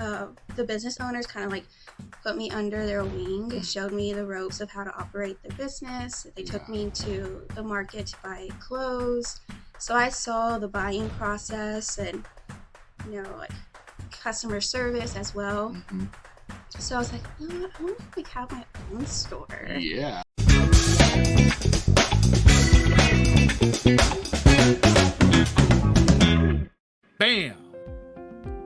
the business owners kind of like put me under their wing and showed me the ropes of how to operate their business. They took me to the market to buy clothes. So I saw the buying process and, like customer service as well. Mm-hmm. So I was like, you know what? I want to like have my own store. Yeah. Bam!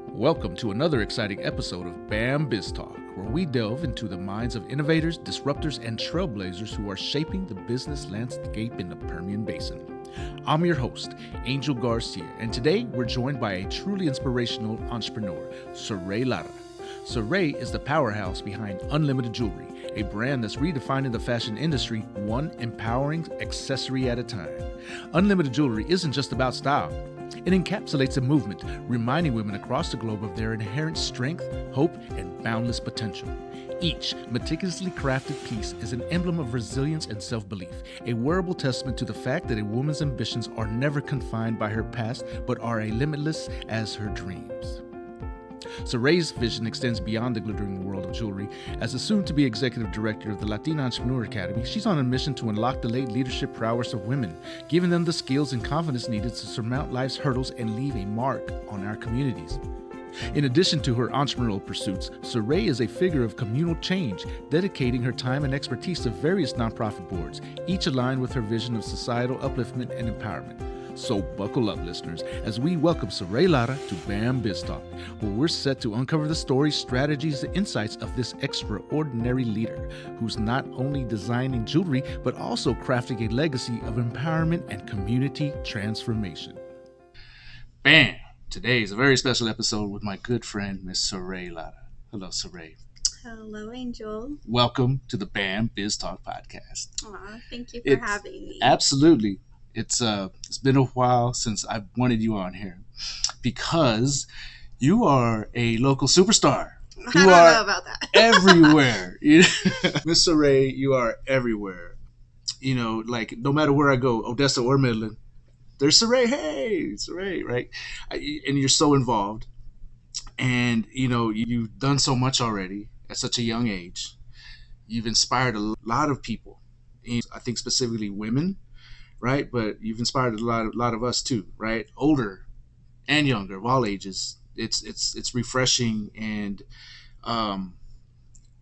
Welcome to another exciting episode of BAMBizTalk, where we delve into the minds of innovators, disruptors, and trailblazers who are shaping the business landscape in the Permian Basin. I'm your host, Angel Garcia, and today we're joined by a truly inspirational entrepreneur, Soraye Lara. Soraye is the powerhouse behind Unlimited Jewelry, a brand that's redefining the fashion industry one empowering accessory at a time. Unlimited Jewelry isn't just about style. It encapsulates a movement, reminding women across the globe of their inherent strength, hope, and boundless potential. Each meticulously crafted piece is an emblem of resilience and self-belief, a wearable testament to the fact that a woman's ambitions are never confined by her past, but are as limitless as her dreams. Soraye's vision extends beyond the glittering world of jewelry. As the soon-to-be executive director of the Latina Entrepreneur Academy, she's on a mission to unlock the latent leadership prowess of women, giving them the skills and confidence needed to surmount life's hurdles and leave a mark on our communities. In addition to her entrepreneurial pursuits, Soraye is a figure of communal change, dedicating her time and expertise to various nonprofit boards, each aligned with her vision of societal upliftment and empowerment. So buckle up, listeners, as we welcome Soraye Lara to BAMBizTalk, where we're set to uncover the stories, strategies, and insights of this extraordinary leader who's not only designing jewelry, but also crafting a legacy of empowerment and community transformation. Bam! Today is a very special episode with my good friend, Miss Soraye Lara. Hello, Soraye. Hello, Angel. Welcome to the BAMBizTalk podcast. Aw, thank you for having me. Absolutely. It's been a while since I've wanted you on here because you are a local superstar. I don't know about that. Everywhere. Miss Soraye, you are everywhere. Like no matter where I go, Odessa or Midland, there's Soraye. Hey, Soraye, right? And you're so involved. And, you've done so much already at such a young age. You've inspired a lot of people. I think specifically women. Right, but you've inspired a lot of us too, right? Older and younger, of all ages. It's refreshing, and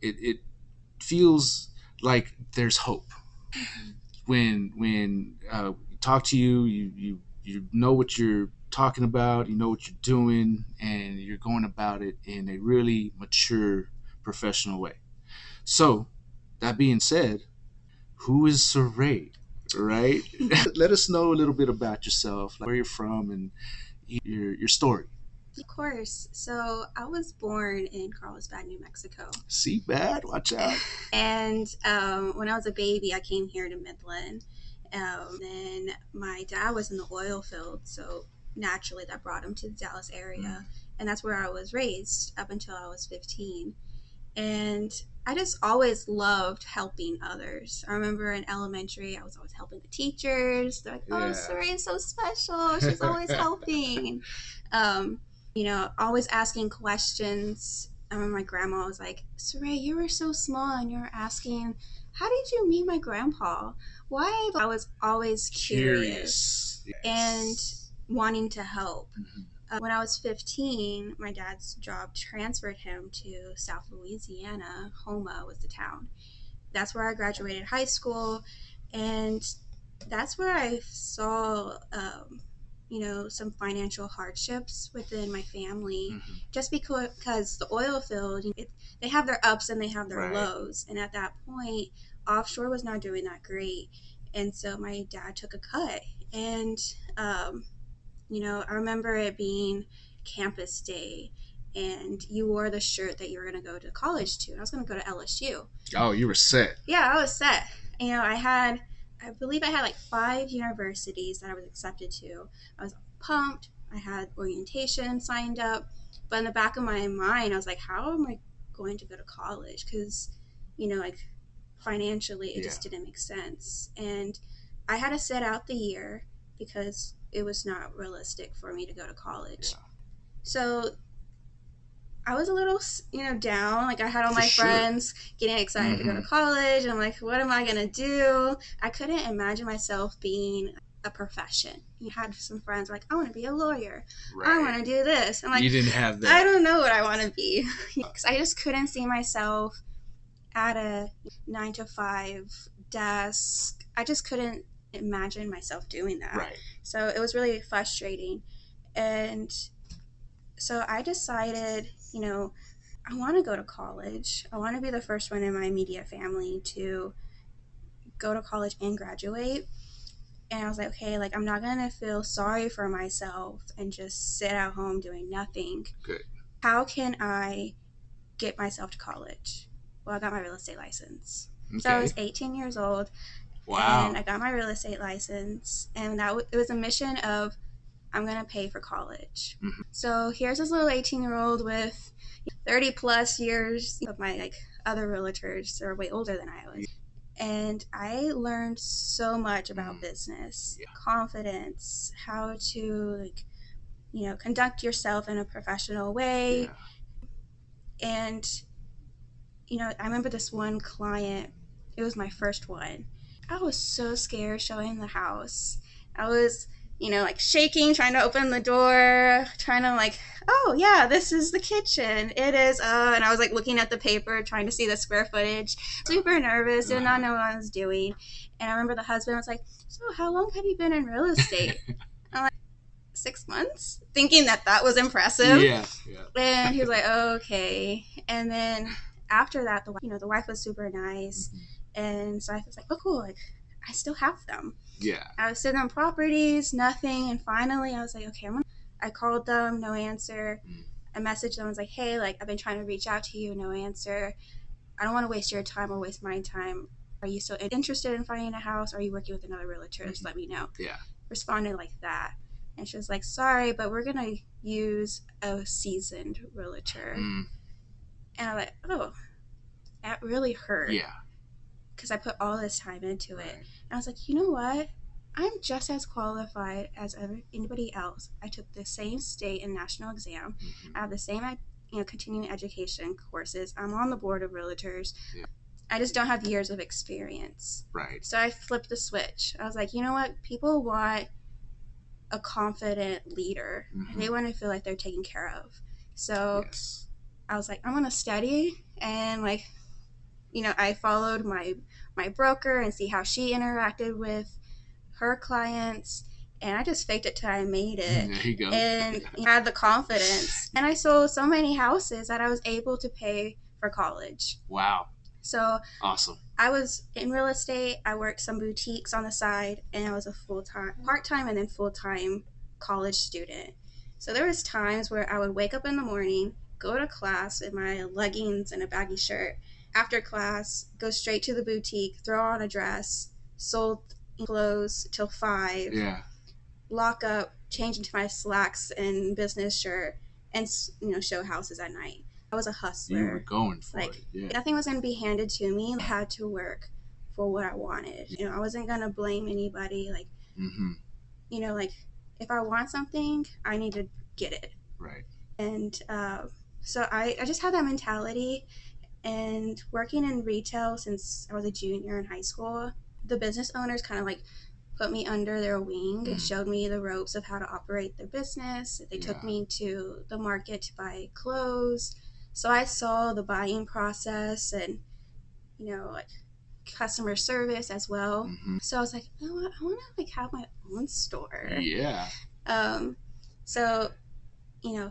it feels like there's hope. When you talk to you, you know what you're talking about, you know what you're doing, and you're going about it in a really mature, professional way. So, that being said, who is Soraye? Right? Let us know a little bit about yourself, like where you're from and your story. Of course. So I was born in Carlsbad, New Mexico. See, bad? Watch out. And when I was a baby, I came here to Midland. Then my dad was in the oil field, so naturally that brought him to the Dallas area. And that's where I was raised up until I was 15. And I just always loved helping others. I remember in elementary, I was always helping the teachers. They're like, oh, Soraye is so special. She's always helping. Always asking questions. I remember my grandma was like, Soraye, you were so small and you were asking, how did you meet my grandpa? Why? I was always curious. Yes. And wanting to help. Mm-hmm. When I was 15, my dad's job transferred him to South Louisiana. Houma was the town. That's where I graduated high school, and that's where I saw, some financial hardships within my family, just because the oil field, they have their ups and they have their lows, and at that point, offshore was not doing that great, and so my dad took a cut, and I remember it being campus day, and you wore the shirt that you were going to go to college to. I was going to go to LSU. Oh, you were set. Yeah, I was set. I believe I had like 5 universities that I was accepted to. I was pumped. I had orientation signed up. But in the back of my mind, I was like, how am I going to go to college? Because, financially, it just didn't make sense. And I had to sit out the year because it was not realistic for me to go to college. Yeah. So I was a little, down. Like I had all my friends getting excited to go to college. And I'm like, what am I going to do? I couldn't imagine myself being a profession. You had some friends like, I want to be a lawyer. Right. I want to do this. I'm like, you didn't have that. I don't know what I want to be. Because I just couldn't see myself at a 9-to-5 desk. I just couldn't imagine myself doing that. Right. So it was really frustrating. And so I decided, I want to go to college. I want to be the first one in my immediate family to go to college and graduate. And I was like, okay, like I'm not going to feel sorry for myself and just sit at home doing nothing. Good. How can I get myself to college? Well, I got my real estate license. Okay. So I was 18 years old. Wow. And I got my real estate license. And it was a mission of, I'm going to pay for college. Mm-hmm. So here's this little 18-year-old with 30 plus years of my other realtors are way older than I was. And I learned so much about business, confidence, how to conduct yourself in a professional way. Yeah. And, I remember this one client, it was my first one. I was so scared showing the house. I was shaking, trying to open the door, trying to oh yeah, this is the kitchen. It is, and I was looking at the paper, trying to see the square footage. Super nervous, did not know what I was doing. And I remember the husband was like, so how long have you been in real estate? I'm like, 6 months, thinking that was impressive. Yeah. And he was like, oh, okay. And then after that, the wife was super nice. Mm-hmm. And so I was like, oh, cool. I still have them. Yeah. I was sitting on properties, nothing. And finally I was like, okay, I called them, no answer. I messaged them. I was like, hey, I've been trying to reach out to you, no answer. I don't want to waste your time or waste my time. Are you still interested in finding a house? Are you working with another realtor? Just let me know. Yeah. Responded like that. And she was like, sorry, but we're going to use a seasoned realtor. And I'm like, oh, that really hurt. Yeah. Because I put all this time into it. And I was like, you know what? I'm just as qualified as anybody else. I took the same state and national exam. Mm-hmm. I have the same, continuing education courses. I'm on the board of realtors. Yeah. I just don't have years of experience. Right. So I flipped the switch. I was like, you know what? People want a confident leader. Mm-hmm. They want to feel like they're taken care of. So yes. I was like, I'm going to study and I followed my broker and see how she interacted with her clients, and I just faked it till I made it. There you go. And had the confidence. And I sold so many houses that I was able to pay for college. Wow. So awesome. I was in real estate. I worked some boutiques on the side, and I was a part-time and then full-time college student. So there was times where I would wake up in the morning, go to class in my leggings and a baggy shirt. After class, go straight to the boutique, throw on a dress, sold clothes till 5. Yeah. Lock up, change into my slacks and business shirt, and show houses at night. I was a hustler. You were going for it. Yeah. Nothing was going to be handed to me. I had to work for what I wanted. I wasn't going to blame anybody. Mm-hmm. If I want something, I need to get it. Right. And so I just had that mentality. And working in retail since I was a junior in high school, the business owners kind of put me under their wing and showed me the ropes of how to operate their business. They took me to the market to buy clothes. So I saw the buying process and, customer service as well. Mm-hmm. So I was like, you know what? I want to have my own store. Yeah. So,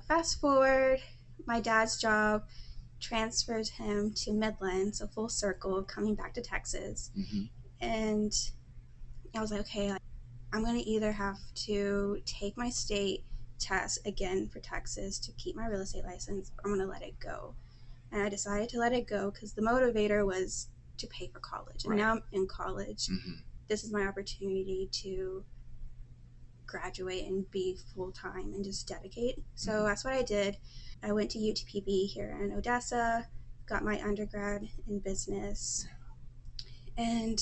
fast forward, my dad's job transferred him to Midland, so full circle, coming back to Texas. Mm-hmm. And I was like, okay, I'm going to either have to take my state test again for Texas to keep my real estate license, or I'm going to let it go. And I decided to let it go because the motivator was to pay for college. And now I'm in college. Mm-hmm. This is my opportunity to graduate and be full-time and just dedicate. So that's what I did. I went to UTPB here in Odessa, got my undergrad in business, and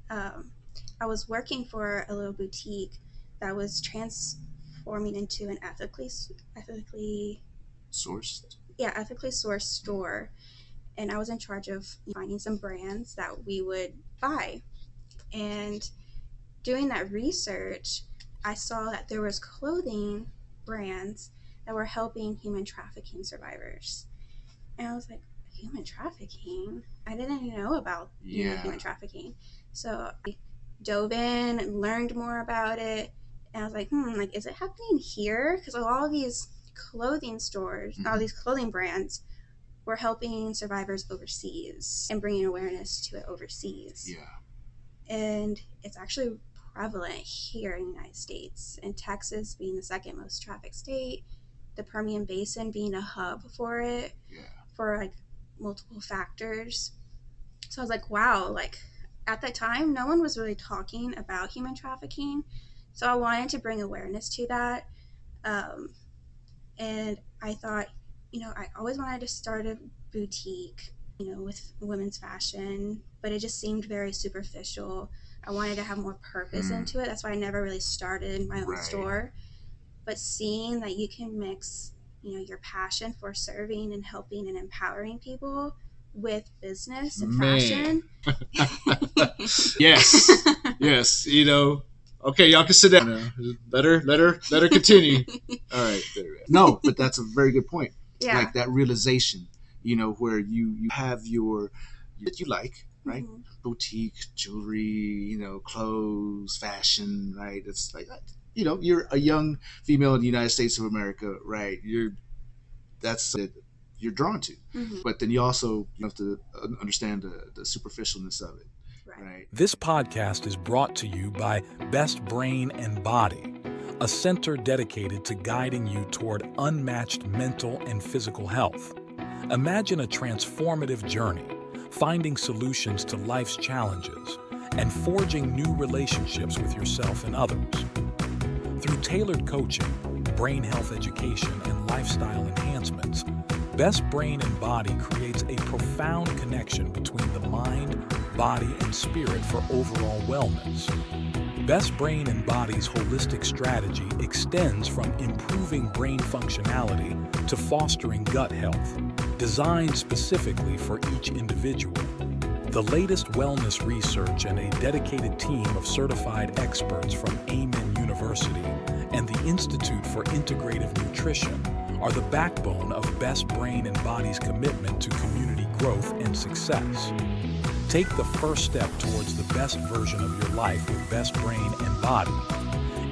I was working for a little boutique that was transforming into an ethically sourced. ethically sourced store, and I was in charge of finding some brands that we would buy. And doing that research, I saw that there was clothing brands that were helping human trafficking survivors. And I was like, human trafficking? I didn't know about human trafficking. So I dove in and learned more about it. And I was like, like, is it happening here? Because all these clothing stores, all these clothing brands were helping survivors overseas and bringing awareness to it overseas. Yeah. And it's actually prevalent here in the United States, and Texas being the second most trafficked state, the Permian Basin being a hub for it, for like multiple factors. So I was like, wow, like at that time, no one was really talking about human trafficking. So I wanted to bring awareness to that. And I thought, I always wanted to start a boutique, with women's fashion, but it just seemed very superficial. I wanted to have more purpose into it. That's why I never really started my own store. But seeing that you can mix, your passion for serving and helping and empowering people with business and fashion. Yes. Okay, y'all can sit down now. Let her continue. All right. No, but that's a very good point. Yeah. Like that realization, where you have your that you like, right? Boutique, jewelry, clothes, fashion, right? It's like, you're a young female in the United States of America, right? That's it you're drawn to. But then you also have to understand the superficialness of it. Right. This podcast is brought to you by Best Brain and Body, a center dedicated to guiding you toward unmatched mental and physical health. Imagine a transformative journey, finding solutions to life's challenges and forging new relationships with yourself and others. Through tailored coaching, brain health education, and lifestyle enhancements, Best Brain and Body creates a profound connection between the mind, body, and spirit for overall wellness. Best Brain and Body's holistic strategy extends from improving brain functionality to fostering gut health, designed specifically for each individual. The latest wellness research and a dedicated team of certified experts from Amen University and the Institute for Integrative Nutrition are the backbone of Best Brain and Body's commitment to community growth and success. Take the first step towards the best version of your life with Best Brain and Body.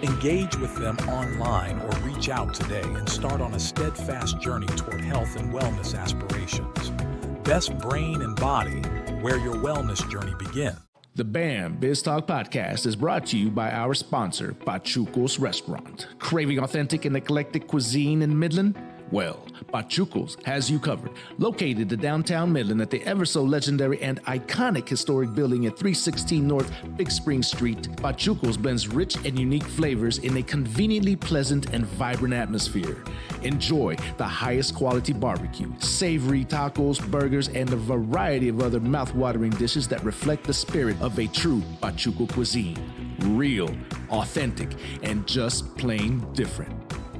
Engage with them online or reach out today and start on a steadfast journey toward health and wellness aspirations. Best Brain and Body, where your wellness journey begins. The BAMBizTalk podcast is brought to you by our sponsor, Pachuco's Restaurant. Craving authentic and eclectic cuisine in Midland? Well, Pachuco's has you covered. Located in downtown Midland at the ever-so-legendary and iconic historic building at 316 North Big Spring Street, Pachuco's blends rich and unique flavors in a conveniently pleasant and vibrant atmosphere. Enjoy the highest quality barbecue, savory tacos, burgers, and a variety of other mouth-watering dishes that reflect the spirit of a true Pachuco cuisine. Real, authentic, and just plain different.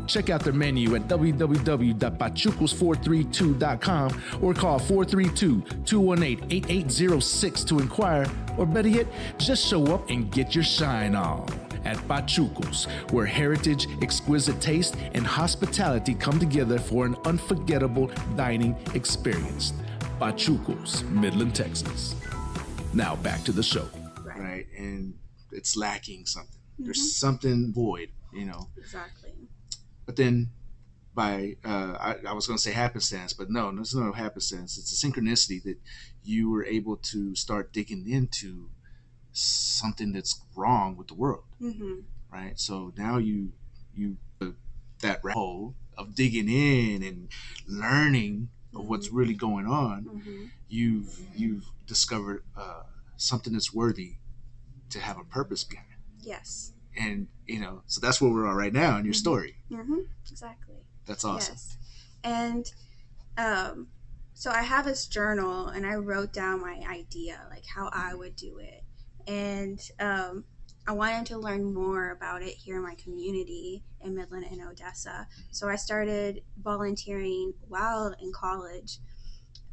Check out their menu at www.pachucos432.com or call 432-218-8806 to inquire, or better yet, just show up and get your shine on. At Pachucos, where heritage, exquisite taste, and hospitality come together for an unforgettable dining experience. Pachucos, Midland, Texas. Now back to the show. Right, and it's lacking something. There's something void, Exactly. But then by, I was going to say happenstance, but no, there's no happenstance. It's a synchronicity that you were able to start digging into something that's wrong with the world, right? So now you that rabbit hole of digging in and learning of what's really going on. You've discovered something that's worthy to have a purpose behind it. Yes. And so that's where we're at right now in your story. Exactly. That's awesome. Yes. And so I have this journal, and I wrote down my idea, like how I would do it. And I wanted to learn more about it here in my community in Midland and Odessa. So I started volunteering while in college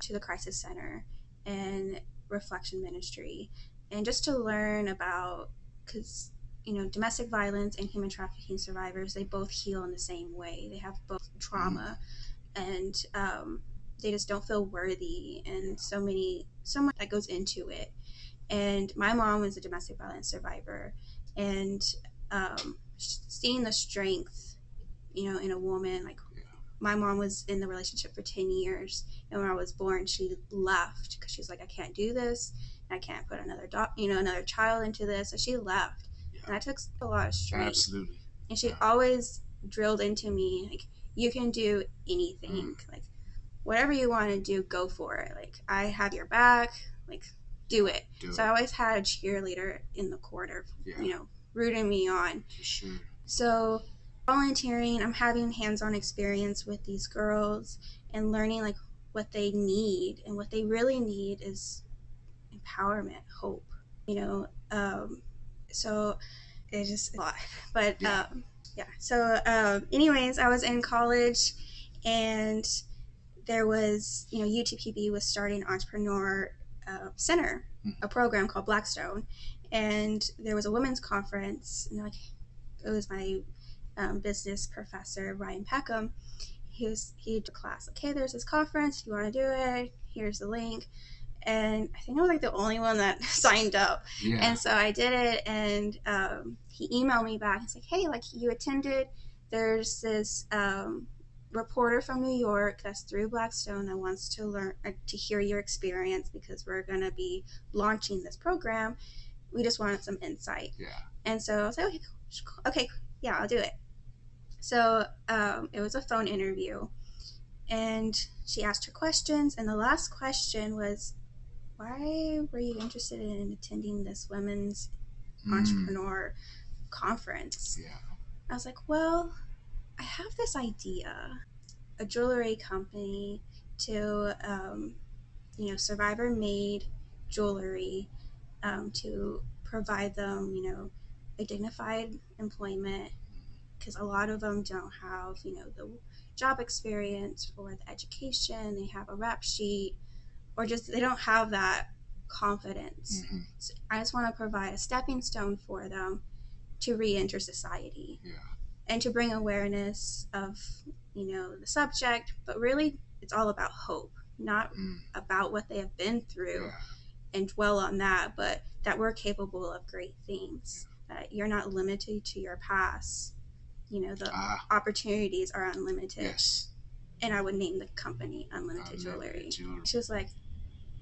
to the crisis center and reflection ministry, and just to learn about, because domestic violence and human trafficking survivors, they both heal in the same way. They have both trauma, and they just don't feel worthy, and so much that goes into it. And my mom was a domestic violence survivor, and seeing the strength in a woman, like my mom was in the relationship for 10 years, and when I was born she left because she's like, I can't do this, I can't put another child into this, so she left. And that took a lot of strength. Absolutely. And she always drilled into me, like, you can do anything, like whatever you want to do, go for it, like I have your back, like do it. So I always had a cheerleader in the corner, rooting me on. For sure. So volunteering, I'm having hands-on experience with these girls and learning like what they need, and what they really need is empowerment, hope, so it's just a lot. But so anyways, I was in college, and there was UTPB was starting Entrepreneurial Center, a program called Blackstone, and there was a women's conference, and it was my business professor, Ryan Peckham. He did a class, okay, there's this conference, if you want to do it, here's the link. And I think I was like the only one that signed up. And so I did it, and he emailed me back. He's like, hey, like you attended, there's this reporter from New York that's through Blackstone that wants to learn to hear your experience, because we're going to be launching this program. We just wanted some insight. And so I was like, okay, yeah, I'll do it. So it was a phone interview, and she asked her questions, and the last question was, why were you interested in attending this women's entrepreneur conference? I was like, well, I have this idea, a jewelry company to survivor made jewelry, to provide them a dignified employment, because a lot of them don't have the job experience or the education. They have a rap sheet, or just they don't have that confidence. So I just want to provide a stepping stone for them to re-enter society, and to bring awareness of the subject, but really it's all about hope, not about what they have been through and dwell on that, but that we're capable of great things, that you're not limited to your past. The opportunities are unlimited. And I would name the company Unlimited Jewelry. She was like,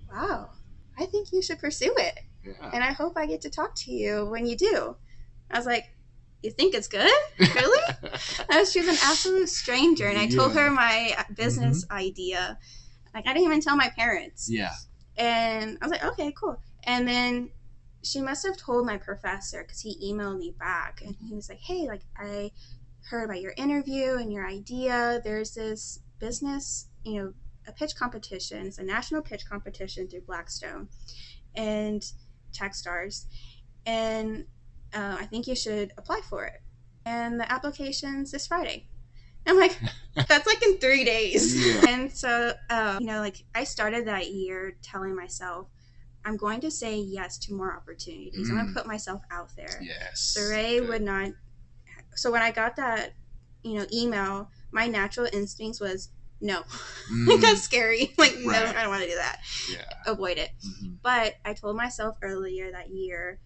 wow, I think you should pursue it. And I hope I get to talk to you when you do. I was like, you think it's good? Really? She was an absolute stranger, and I told her my business idea. Like, I didn't even tell my parents. And I was like, okay, cool. And then she must have told my professor, because he emailed me back, and he was like, hey, like, I heard about your interview and your idea. There's this business, a pitch competition. It's a national pitch competition through Blackstone and Techstars, and I think you should apply for it. And the application's this Friday. I'm like, that's like in 3 days. And so, like I started that year telling myself, I'm going to say yes to more opportunities. I'm going to put myself out there. Soraye would not. So when I got that, email, my natural instincts was no. That's scary. Like, no, I don't want to do that. Avoid it. But I told myself earlier that year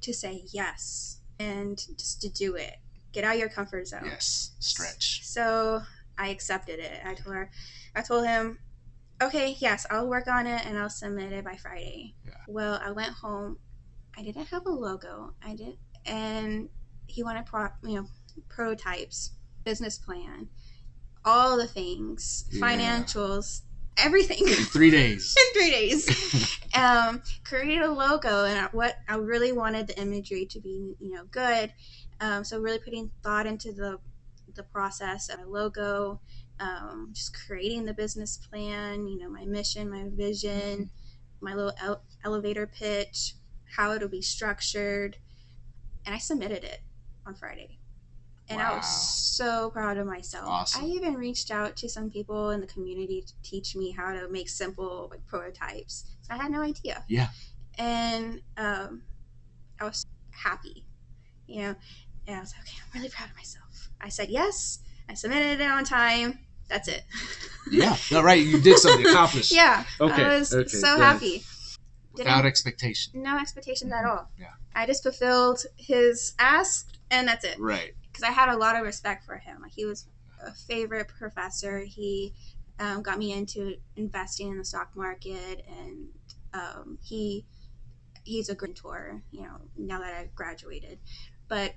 to say yes, and just to do it. Get out of your comfort zone. Stretch. So I accepted it. I told him, okay, yes, I'll work on it and I'll submit it by Friday. Well, I went home. I didn't have a logo. And he wanted prototypes, business plan, all the things, financials, everything. In 3 days. In 3 days. Created a logo, and what I really wanted the imagery to be, good. So really putting thought into the process of my logo, just creating the business plan, my mission, my vision, my little elevator pitch, how it'll be structured. and I submitted it on Friday. And Wow. I was so proud of myself. Awesome. I even reached out to some people in the community to teach me how to make simple like prototypes. I had no idea. Yeah. And I was happy, you know, and I was like, okay, I'm really proud of myself. I said yes. I submitted it on time. That's it. Yeah. No, right. You did something accomplished. Yeah. Okay. I was so happy. Without expectation. No expectations at all. Yeah. I just fulfilled his ask, and that's it. Right. Because I had a lot of respect for him. Like, he was a favorite professor. He got me into investing in the stock market, and he's a great mentor, you know, now that I've graduated. But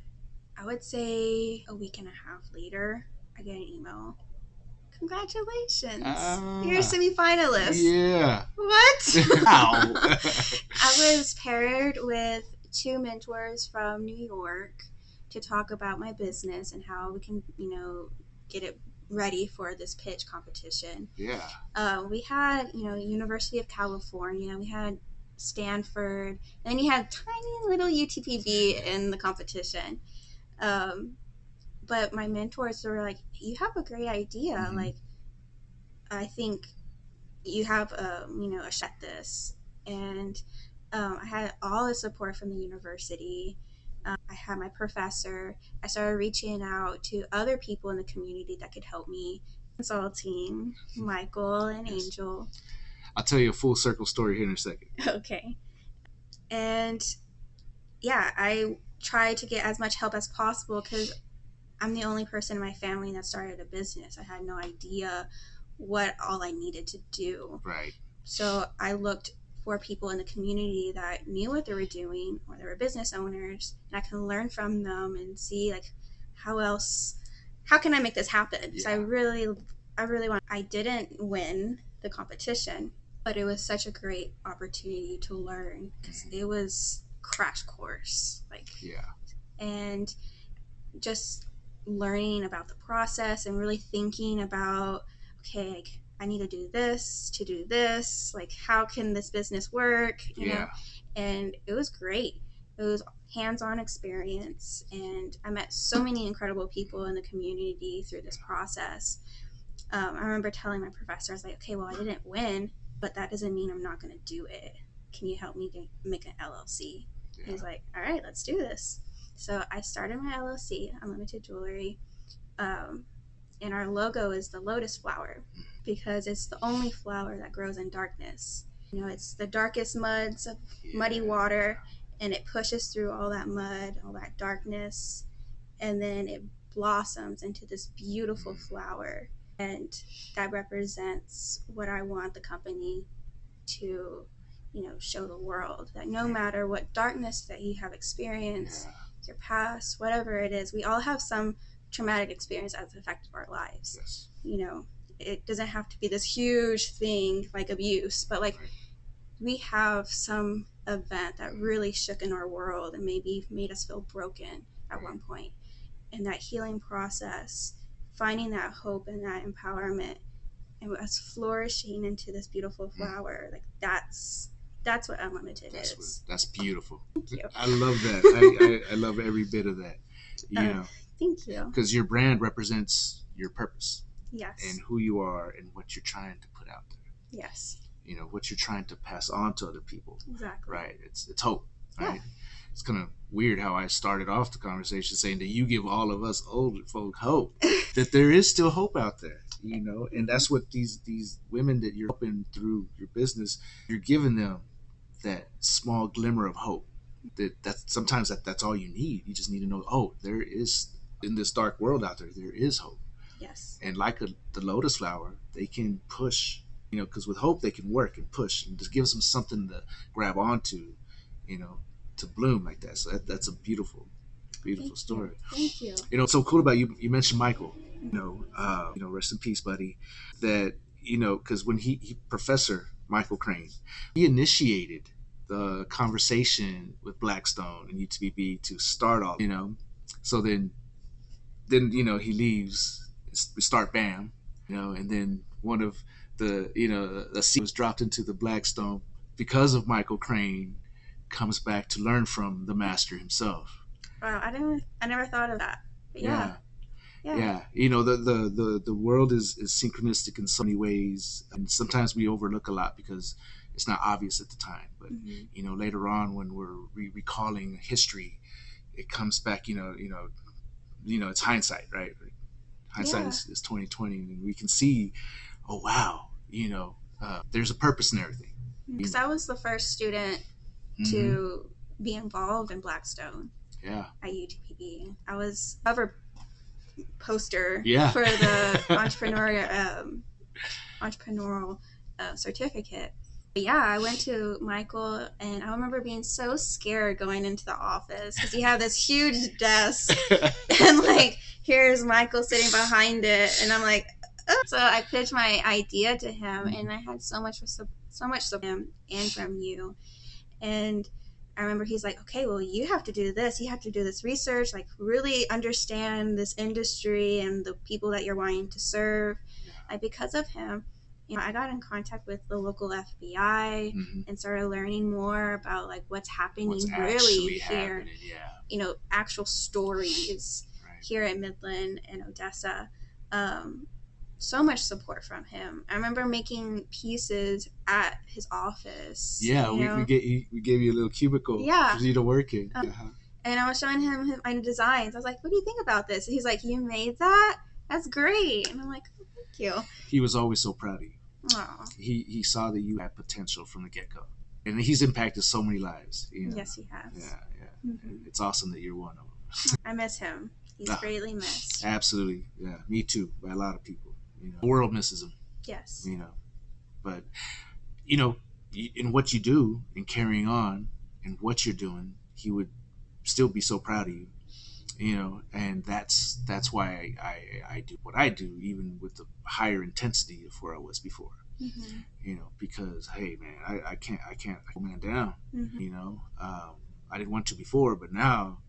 I would say a week and a half later, I get an email. Congratulations. You're a semi-finalist. Yeah. What? Wow. I was paired with 2 mentors from New York to talk about my business and how we can, you know, get it ready for this pitch competition. Yeah. We had, you know, University of California, we had Stanford, and then you had tiny little UTPB in the competition. But my mentors were like, you have a great idea. Mm-hmm. Like, I think you have, you know, a shot at this. And I had all the support from the university. I had my professor. I started reaching out to other people in the community that could help me. Consulting, Michael and Angel. I'll tell you a full circle story here in a second. Okay. And yeah, I tried to get as much help as possible because I'm the only person in my family that started a business. I had no idea what all I needed to do. Right. So I looked for people in the community that knew what they were doing, or they were business owners, and I can learn from them and see like how can I make this happen? Yeah. So I really want. I didn't win the competition, but it was such a great opportunity to learn because it was crash course, like, yeah, and just learning about the process and really thinking about, okay, like, I need to do this, like, how can this business work, you know? And it was great. It was hands-on experience, and I met so many incredible people in the community through this process. I remember telling my professor, I was like, okay, well, I didn't win, but that doesn't mean I'm not going to do it. Can you help me make an LLC? Yeah. He's like, all right, let's do this. So I started my LLC, Unlimited Jewelry, and our logo is the lotus flower because it's the only flower that grows in darkness. You know, it's the darkest muds of muddy water, and it pushes through all that mud, all that darkness, and then it blossoms into this beautiful flower. And that represents what I want the company to, you know, show the world, that no matter what darkness that you have experienced, your past, whatever it is, we all have some traumatic experience that's affected our lives. Yes. You know, it doesn't have to be this huge thing like abuse, but like we have some event that really shook in our world and maybe made us feel broken at one point. And that healing process, finding that hope and that empowerment, and us flourishing into this beautiful flower, like that's what Unlimited is. That's beautiful. Thank you. I love that. I love every bit of that. You know. Thank you. Because your brand represents your purpose. Yes. And who you are and what you're trying to put out there. Yes. You know, what you're trying to pass on to other people. Exactly. Right. It's hope. Right. Yeah. It's kind of weird how I started off the conversation saying that you give all of us older folk hope, that there is still hope out there, you know, and that's what these women that you're helping through your business, you're giving them that small glimmer of hope. That's sometimes that's all you need. You just need to know, oh, there is, in this dark world out there is hope. Yes. And like the lotus flower, they can push, you know, because with hope they can work and push and just gives them something to grab onto, you know, to bloom like that. So that's a beautiful story. Thank you. You know, what's so cool about you mentioned Michael, you know, rest in peace, buddy, that, you know, because when he Professor Michael Crane, he initiated the conversation with Blackstone and UTBB to start all, you know, so then, you know, he leaves, we start BAM, you know, and then one of the, you know, the seed was dropped into the Blackstone because of Michael Crane, comes back to learn from the master himself. Wow, I never thought of that. But Yeah. yeah. Yeah, you know, the world is synchronistic in so many ways, and sometimes we overlook a lot because it's not obvious at the time. But you know, later on when we're recalling history, it comes back. It's hindsight, right? Hindsight Yeah. is 2020, and we can see, oh wow, there's a purpose in everything. Because I was the first student to be involved in Blackstone. Yeah. At UTPB. I was cover poster Yeah. for the entrepreneurial certificate. But yeah, I went to Michael, and I remember being so scared going into the office because he had this huge desk, and like here's Michael sitting behind it, and I'm like, oh. So I pitched my idea to him, and I had so much from him and from you, and I remember he's like, okay, well, you have to do this. You have to do this research, like really understand this industry and the people that you're wanting to serve. Like, because of him, I got in contact with the local FBI and started learning more about like what's happening really here. Actual stories here at Midland and Odessa. So much support from him. I remember making pieces at his office. Yeah, we gave you a little cubicle for you to work in. And I was showing him my designs. I was like, what do you think about this? And he's like, you made that? That's great. And I'm like, oh, thank you. He was always so proud of you. Aww. He saw that you had potential from the get-go. And he's impacted so many lives. Yes, he has. Yeah. It's awesome that you're one of them. I miss him. He's greatly missed. Absolutely. Yeah, me too, by a lot of people. The world misses him. Yes. But in what you do and carrying on and what you're doing, he would still be so proud of you. And that's why I do what I do, even with the higher intensity of where I was before. Because hey man, I can't go man down. I didn't want to before, but now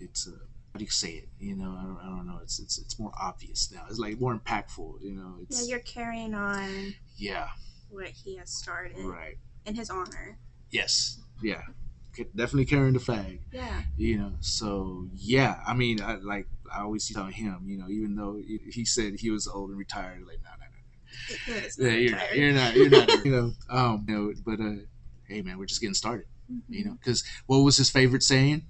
it's how do you say it? I don't know. It's more obvious now. It's like more impactful. You're carrying on. Yeah. What he has started. Right. In his honor. Yes. Yeah. Definitely carrying the flag. Yeah. So yeah. I mean, I always tell him. Even though he said he was old and retired, like no. You're not. But hey man, we're just getting started. Because what was his favorite saying?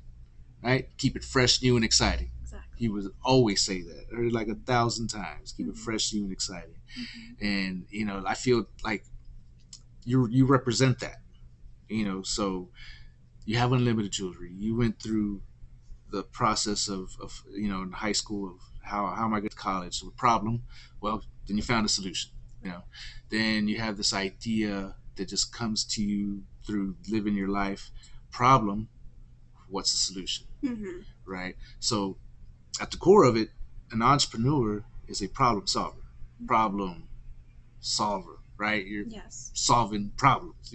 Right? Keep it fresh, new, and exciting. Exactly. He would always say that. I heard it like 1,000 times. Keep it fresh, new, and exciting. And I feel like you represent that. So you have Unlimited Jewelry. You went through the process of in high school of how am I going to college? So a problem. Well, then you found a solution. Then you have this idea that just comes to you through living your life. Problem. What's the solution? Right? So at the core of it, an entrepreneur is a problem solver. Right? You're solving problems.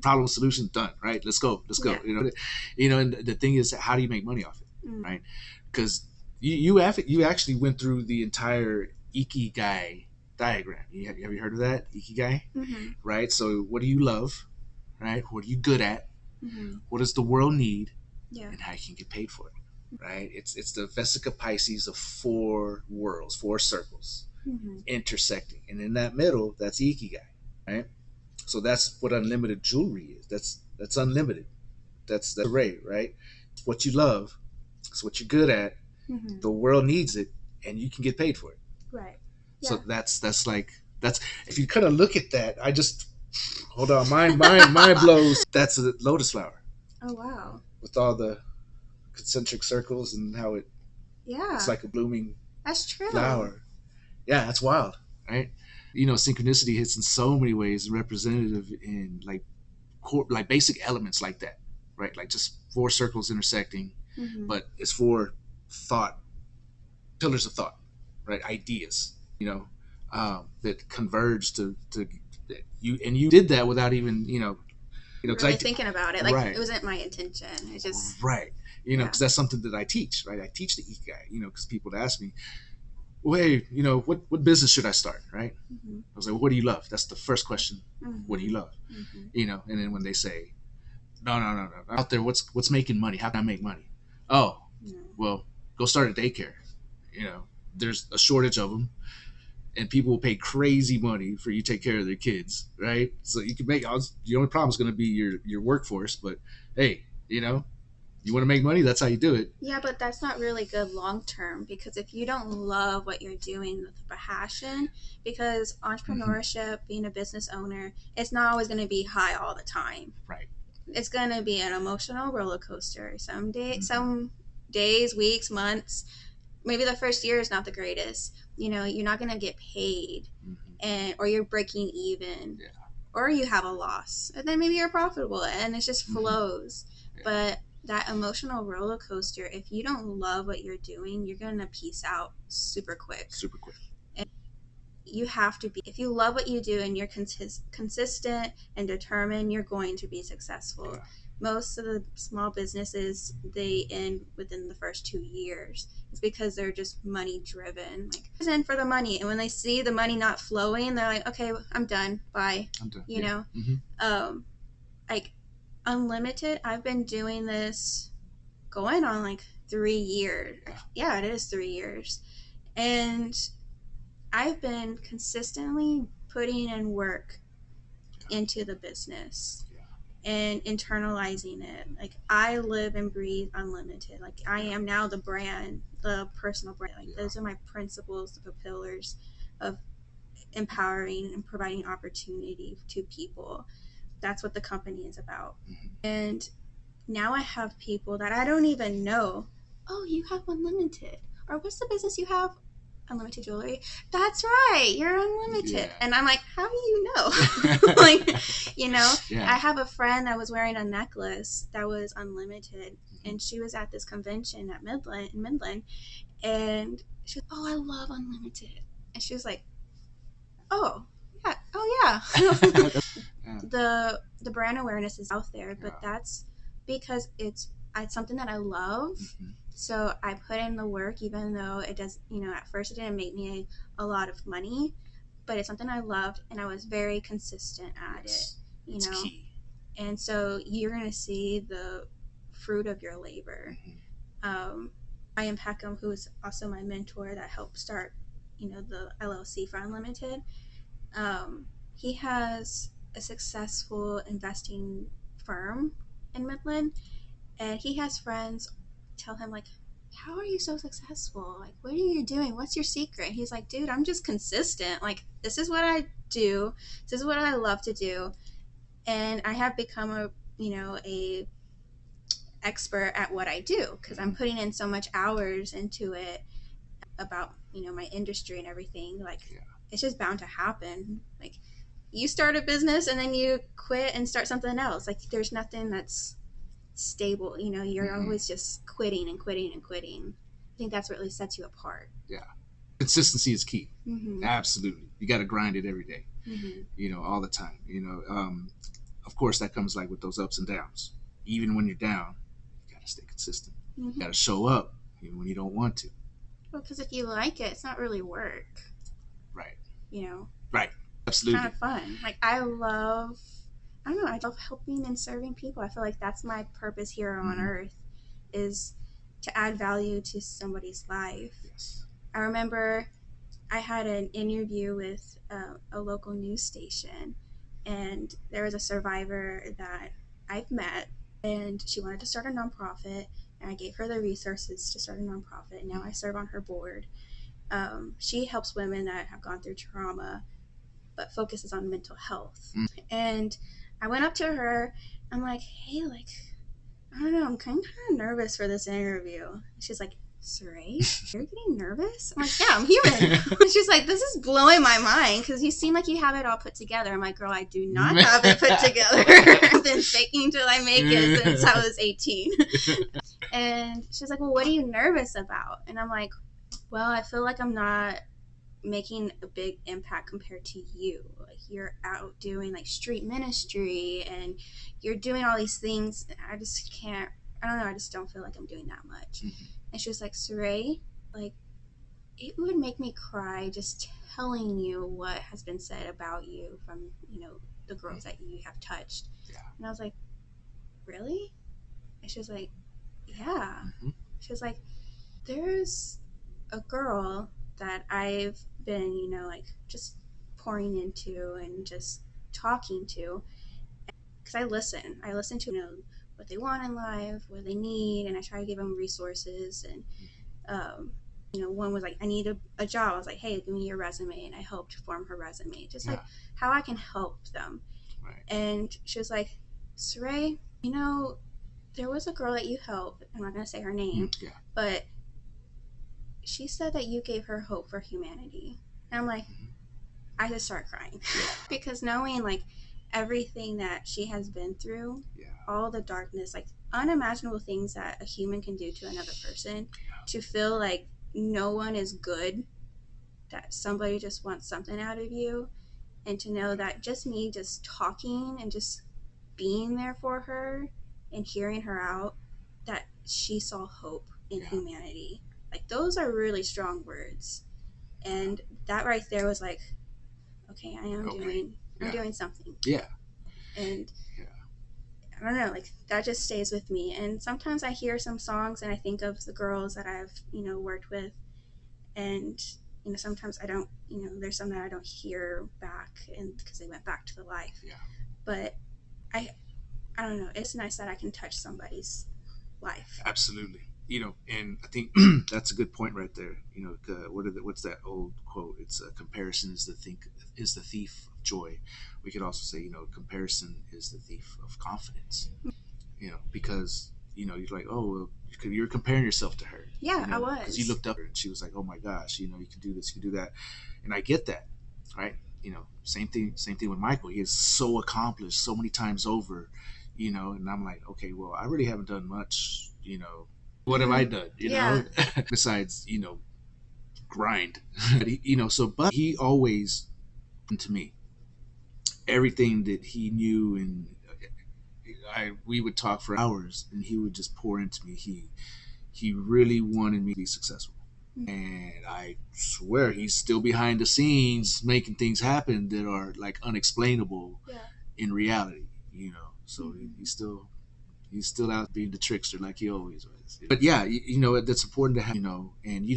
Problem solution done. Right? Let's go. Yeah. And the thing is, how do you make money off it? Right? Because you actually went through the entire Ikigai diagram. Have you heard of that? Ikigai? Right? So what do you love? Right? What are you good at? What does the world need? Yeah. And how you can get paid for it, right? It's the Vesica Pisces of 4 worlds, 4 circles intersecting, and in that middle, that's Ikigai, right? So that's what Unlimited Jewelry is. That's unlimited. That's array, right? It's what you love. It's what you're good at. The world needs it, and you can get paid for it. Right. Yeah. So that's if you kind of look at that, I just hold on, mind blows. That's a lotus flower. Oh wow. With all the concentric circles and how it's like a blooming that's true. flower. Yeah, that's wild, right? Synchronicity hits in so many ways, representative in like basic elements like that, right? Like just 4 circles intersecting, but it's 4 pillars of thought, right? Ideas, that converge to you, and you did that without even really thinking about it. Like, right. It wasn't my intention. It just... Right. Because that's something that I teach, right? I teach the Ikigai, because people would ask me, well, hey, what business should I start, right? I was like, well, what do you love? That's the first question. What do you love? And then when they say, no, out there, what's making money? How can I make money? Oh, No. well, go start a daycare. There's a shortage of them, and people will pay crazy money for you to take care of their kids, right? So you can make, the only problem is going to be your workforce, but hey, you want to make money, that's how you do it. Yeah, but that's not really good long term, because if you don't love what you're doing with passion, because entrepreneurship, being a business owner, it's not always going to be high all the time. Right. It's going to be an emotional roller coaster. Some days, weeks, months, maybe the first year is not the greatest. You're not going to get paid, or you're breaking even, or you have a loss, and then maybe you're profitable, and it just flows. But that emotional roller coaster, if you don't love what you're doing, you're going to peace out super quick. And you have to be, if you love what you do and you're consistent and determined, you're going to be successful. Yeah. Most of the small businesses, they end within the first 2 years. It's because they're just money driven. Like, it's in for the money. And when they see the money not flowing, they're like, okay, I'm done. Bye. I'm done. You know? Like Unlimited, I've been doing this going on like 3 years. Yeah, it is 3 years. And I've been consistently putting in work into the business and internalizing it. Like, I live and breathe Unlimited. Like, I am now the brand, the personal brand. Like, those are my principles, the pillars of empowering and providing opportunity to people. That's what the company is about. And now I have people that I don't even know. Oh, you have Unlimited. Or what's the business you have? Unlimited Jewelry. That's right. You're Unlimited. Yeah. And I'm like, how do you know? I have a friend that was wearing a necklace that was Unlimited. And she was at this convention at Midland. And she was, oh, I love Unlimited. And she was like, oh, yeah. Oh, yeah. The brand awareness is out there, but that's because it's something that I love. So I put in the work, even though it does, at first it didn't make me a lot of money, but it's something I loved, and I was very consistent at it, It's key. And so you're going to see the fruit of your labor. Ryan Peckham, who is also my mentor that helped start, the LLC for Unlimited, he has a successful investing firm in Midland, and he has friends tell him, like, how are you so successful? Like, what are you doing? What's your secret? He's like, dude, I'm just consistent. Like, this is what I do. This is what I love to do. And I have become a expert at what I do, because I'm putting in so much hours into it about, my industry and everything. Like, it's just bound to happen. Like, you start a business and then you quit and start something else. Like, there's nothing that's stable. You're always just quitting and quitting and quitting. I think that's what really sets you apart. Yeah. Consistency is key. Absolutely. You got to grind it every day, all the time. Of course, that comes like with those ups and downs. Even when you're down, you got to stay consistent. You got to show up when you don't want to. Well, because if you like it, it's not really work. Right. Right. Absolutely. It's kind of fun. Like, I love helping and serving people. I feel like that's my purpose here on earth, is to add value to somebody's life. Yes. I remember I had an interview with a local news station, and there was a survivor that I've met, and she wanted to start a nonprofit, and I gave her the resources to start a nonprofit, and now I serve on her board. She helps women that have gone through trauma, but focuses on mental health. And I went up to her. I'm like, hey, like, I don't know, I'm kind of nervous for this interview. She's like, Soraye, you're getting nervous? I'm like, yeah, I'm human. She's like, this is blowing my mind, because you seem like you have it all put together. I'm like, girl, I do not have it put together. I've been faking till I make it since I was 18. And she's like, well, what are you nervous about? And I'm like, well, I feel like I'm not making a big impact compared to you. Like, you're out doing like street ministry and you're doing all these things. I just can't, I don't know, I just don't feel like I'm doing that much. And she was like, Soraye, like, it would make me cry just telling you what has been said about you from, the girls that you have touched. And I was like, really? And she was like, yeah. She was like, there's a girl that I've been, like just pouring into and just talking to, because I listen to, what they want in life, what they need, and I try to give them resources. And one was like, I need a job. I was like, hey, give me your resume, and I helped form her resume, just like how I can help them. Right. And she was like, Soraye, there was a girl that you helped. I'm not gonna say her name, but she said that you gave her hope for humanity. And I'm like, I just start crying because knowing like everything that she has been through, all the darkness, like unimaginable things that a human can do to another person, to feel like no one is good, that somebody just wants something out of you, and to know that just me just talking and just being there for her and hearing her out, that she saw hope in humanity. Like, those are really strong words. And that right there was like, okay, I'm doing something. Yeah. And I don't know, like that just stays with me. And sometimes I hear some songs and I think of the girls that I've, worked with. And, sometimes I don't, there's some that I don't hear back, and because they went back to the life. Yeah. But I don't know, it's nice that I can touch somebody's life. Absolutely. And I think that's a good point right there. What's that old quote? It's comparison is the thief of joy. We could also say, comparison is the thief of confidence. Because you're like, oh, well, you're comparing yourself to her. Yeah, I was. Because you looked up at her and she was like, oh my gosh, you can do this, you can do that, and I get that, right? Same thing with Michael. He is so accomplished so many times over, and I'm like, okay, well, I really haven't done much. What have I done? Besides, grind. But he always, to me, everything that he knew, and we would talk for hours, and he would just pour into me. He really wanted me to be successful. And I swear he's still behind the scenes making things happen that are like unexplainable in reality, So he's still out being the trickster like he always was. But that's important to have, and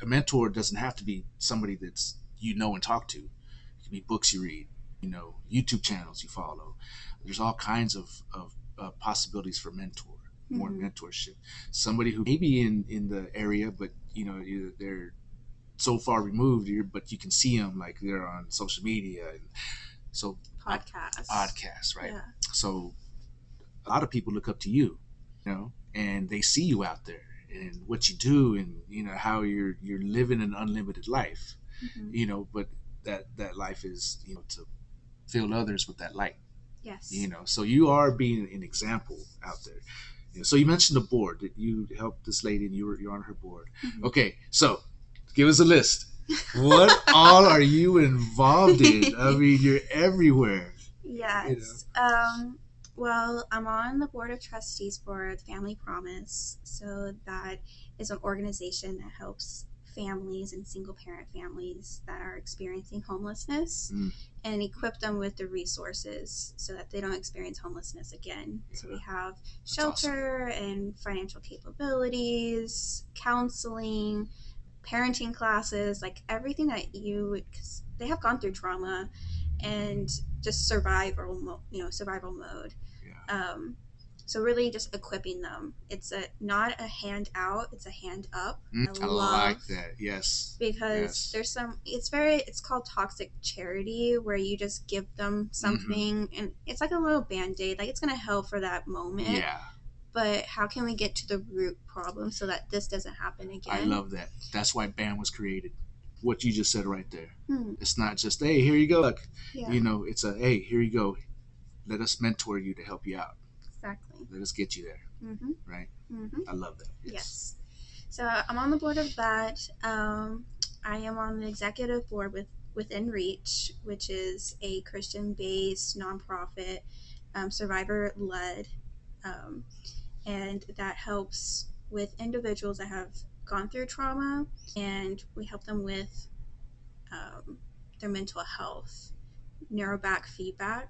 a mentor doesn't have to be somebody that's and talk to. It can be books you read, YouTube channels you follow. There's all kinds of possibilities for more mentorship. Somebody who may be in the area, but they're so far removed, but you can see them like they're on social media, and so podcasts, right? So a lot of people look up to you, and they see you out there and what you do, and how you're living an unlimited life, but that life is to fill others with that light. Yes. So you are being an example out there. So you mentioned the board that you helped this lady, and you're on her board. Okay, so give us a list. What all are you involved in? I mean, you're everywhere. Yes. Well, I'm on the board of trustees for the Family Promise. So that is an organization that helps families and single parent families that are experiencing homelessness and equip them with the resources so that they don't experience homelessness again. So we have shelter and financial capabilities, counseling, parenting classes, like everything that because they have gone through trauma and just survival mode. So really just equipping them. It's not a hand out, it's a hand up. I like that. Yes. Because there's it's called toxic charity, where you just give them something and it's like a little band-aid, like it's going to help for that moment. Yeah. But how can we get to the root problem so that this doesn't happen again? I love that. That's why BAM was created. What you just said right there. It's not just, hey, here you go. Look, it's a, hey, here you go. Let us mentor you to help you out. Exactly. Let us get you there. Right? I love that. Yes. So I'm on the board of that. I am on the executive board Within Reach, which is a Christian-based nonprofit, survivor-led, and that helps with individuals that have gone through trauma, and we help them with their mental health, neuroback feedback.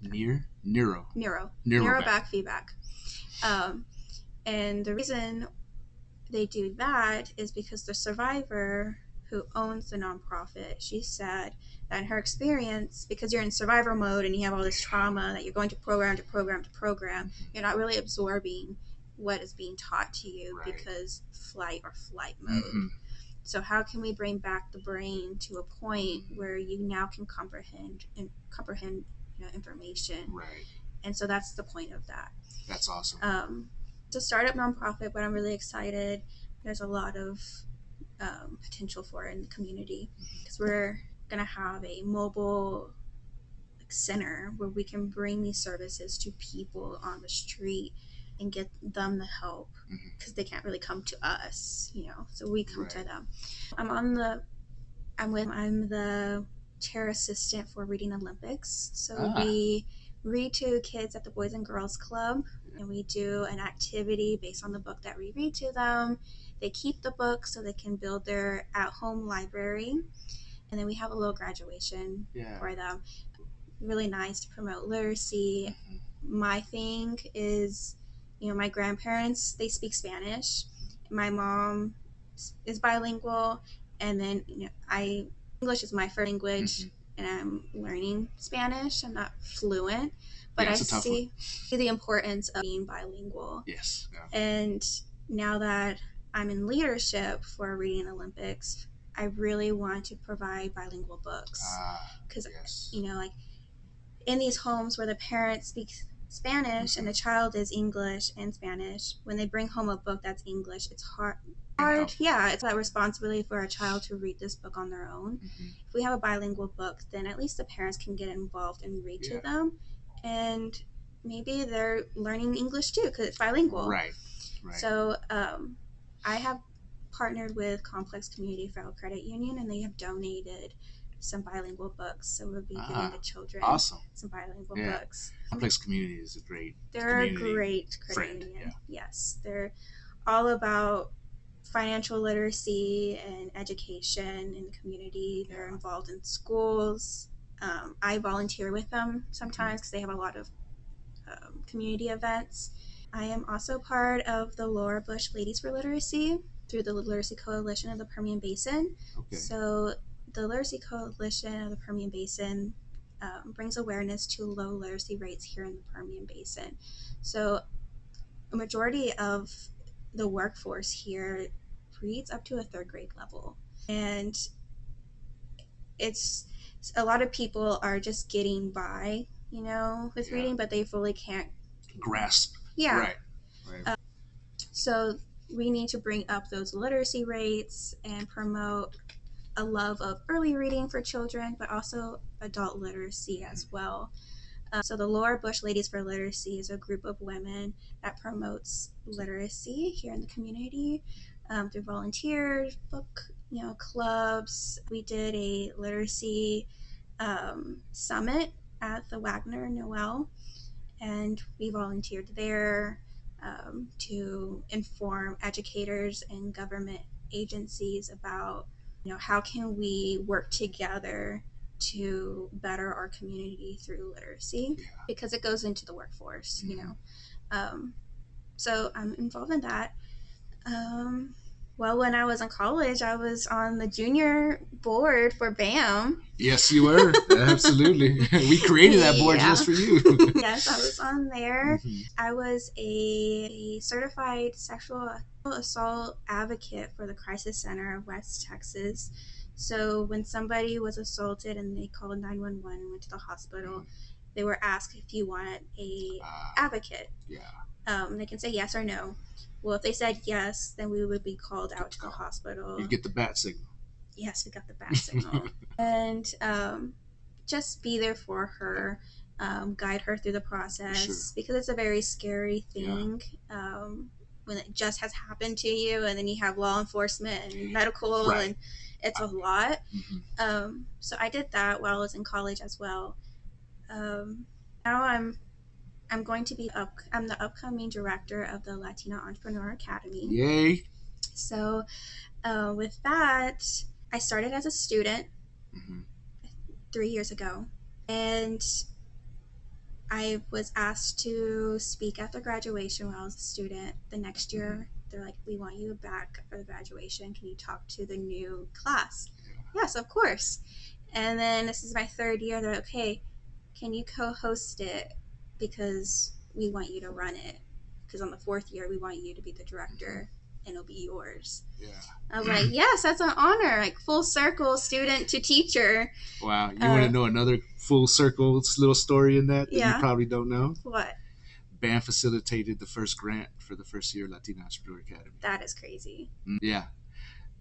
Neuroback feedback. And the reason they do that is because the survivor who owns the nonprofit, she said that in her experience, because you're in survivor mode and you have all this trauma that you're going to program, you're not really absorbing what is being taught to you because flight mode. Mm-hmm. So how can we bring back the brain to a point where you now can comprehend information? Right. And so that's the point of that. That's awesome. It's a startup nonprofit, but I'm really excited. There's a lot of potential for it in the community because we're going to have a mobile center where we can bring these services to people on the street and get them the help because they can't really come to us, so we come to them. I'm the chair assistant for Reading Olympics. So we read to kids at the Boys and Girls Club, and we do an activity based on the book that we read to them. They keep the book so they can build their at-home library, and then we have a little graduation for them. Really nice to promote literacy. My thing is, my grandparents, they speak Spanish. My mom is bilingual, and then English is my first language, and I'm learning Spanish. I'm not fluent, but I see the importance of being bilingual. Yes. Yeah. And now that I'm in leadership for Reading Olympics, I really want to provide bilingual books because in these homes where the parents speak Spanish and the child is English and Spanish, when they bring home a book that's English, it's hard. It's that responsibility for a child to read this book on their own. If we have a bilingual book, then at least the parents can get involved and read to them, and maybe they're learning English too because it's bilingual. Right. So I have partnered with Complex Community Federal Credit Union, and they have donated some bilingual books, so we'll be giving the children some bilingual books. Complex Community is a great credit union. Yes, they're all about financial literacy and education in the community. They're involved in schools. I volunteer with them sometimes because they have a lot of community events. I am also part of the Laura Bush Ladies for Literacy through the Literacy Coalition of the Permian Basin. Okay. So the Literacy Coalition of the Permian Basin brings awareness to low literacy rates here in the Permian Basin. So a majority of the workforce here reads up to a third grade level. And it's a lot of people are just getting by, with reading, but they fully can't grasp. Yeah. Right. So we need to bring up those literacy rates and promote a love of early reading for children, but also adult literacy as well. So the Laura Bush Ladies for Literacy is a group of women that promotes literacy here in the community through volunteers, book clubs. We did a literacy summit at the Wagner Noel, and we volunteered there to inform educators and government agencies about how can we work together to better our community through literacy, because it goes into the workforce, so I'm involved in that. Well, when I was in college, I was on the junior board for BAM. Yes, you were. Absolutely. We created that board just for you. Yes, I was on there. I was a certified sexual assault advocate for the Crisis Center of West Texas. So when somebody was assaulted and they called 911 and went to the hospital, they were asked if you wanted a advocate. They can say yes or no. Well, if they said yes, then we would be called out to the hospital. You get the bat signal. Yes, we got the bat signal. And just be there for her, guide her through the process, because it's a very scary thing when it just has happened to you, and then you have law enforcement and medical, and it's a lot. So I did that while I was in college as well. Now I'm going to be I'm the upcoming director of the Latina Entrepreneur Academy. Yay! So with that, I started as a student 3 years ago, and I was asked to speak at the graduation when I was a student. The next year, they're like, we want you back for the graduation. Can you talk to the new class? Yes, of course. And then this is my third year. They're like, okay, can you co-host it because we want you to run it? Because on the fourth year, we want you to be the director and it'll be yours. Yeah. I was like, yes, that's an honor. Like full circle, student to teacher. Wow. You want to know another full circle little story in that you probably don't know? What? BAM facilitated the first grant for the first year Latina Entrepreneur Academy. That is crazy. Yeah.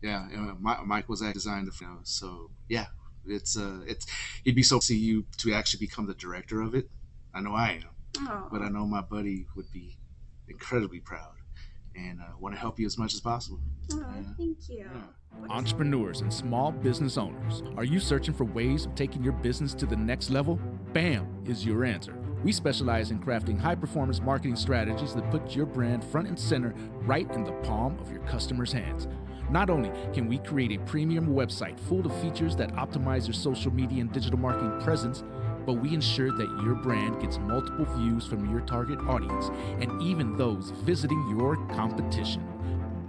Yeah. Mike was designed the so yeah, it's he'd be so to see you to actually become the director of it. I know I am. Oh. But I know my buddy would be incredibly proud and want to help you as much as possible. Oh, thank you. Yeah. Entrepreneurs and small business owners, are you searching for ways of taking your business to the next level? BAM is your answer. We specialize in crafting high-performance marketing strategies that put your brand front and center right in the palm of your customers' hands. Not only can we create a premium website full of features that optimize your social media and digital marketing presence, but we ensure that your brand gets multiple views from your target audience and even those visiting your competition.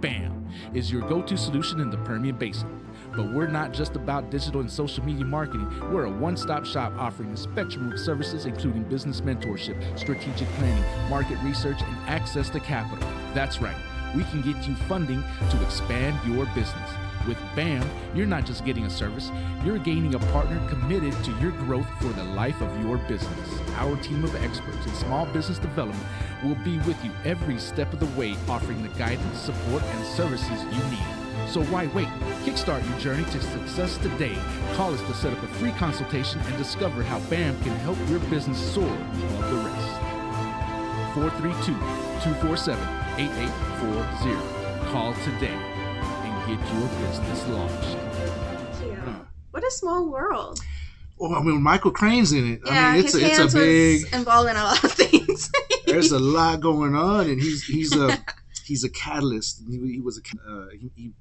BAM is your go-to solution in the Permian Basin. But we're not just about digital and social media marketing. We're a one-stop shop offering a spectrum of services including business mentorship, strategic planning, market research, and access to capital. That's right. We can get you funding to expand your business. With BAM, you're not just getting a service, you're gaining a partner committed to your growth for the life of your business. Our team of experts in small business development will be with you every step of the way, offering the guidance, support, and services you need. So why wait? Kickstart your journey to success today. Call us to set up a free consultation and discover how BAM can help your business soar above the rest. 432-247-8840. Call today. Get your business launched. Thank you. What a small world. Well, I mean, Michael Crane's in it. Yeah, I mean, it's a big involved in a lot of things. There's a lot going on, and he's a catalyst. He was he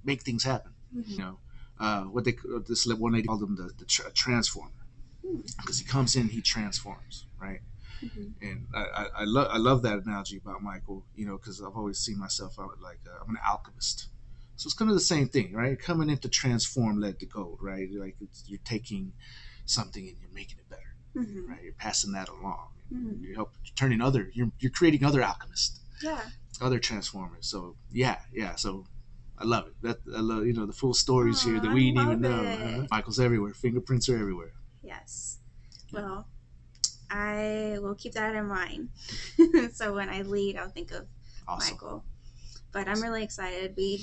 make things happen. Mm-hmm. You know, what this one lady called him the transformer, because he comes in, he transforms, right? Mm-hmm. And I love that analogy about Michael. You know, because I've always seen myself like I'm an alchemist. So it's kind of the same thing, right? Coming in to transform lead to gold, right? Like you're taking something and you're making it better, mm-hmm. right? You're passing that along. Mm-hmm. You're you're creating other alchemists, other transformers. So yeah. So I love it. I love the full stories here that we didn't even know. Michael's everywhere. Fingerprints are everywhere. Yes. Well, I will keep that in mind. So when I lead, I'll think of Michael. But I'm really excited. We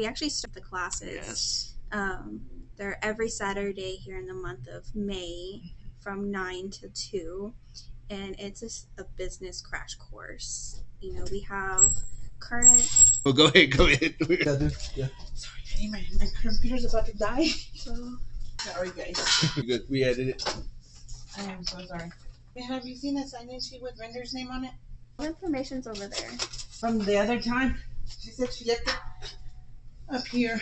actually start the classes. Yes. They're every Saturday here in the month of May from 9 to 2. And it's a business crash course. You know, we have current... Oh, go ahead. Yeah. Sorry, my computer's about to die. So, sorry, guys. Good. We edited it. I am so sorry. Have you seen a sign-in sheet with vendor's name on it? All information's over there. From the other time. She said she left it up here.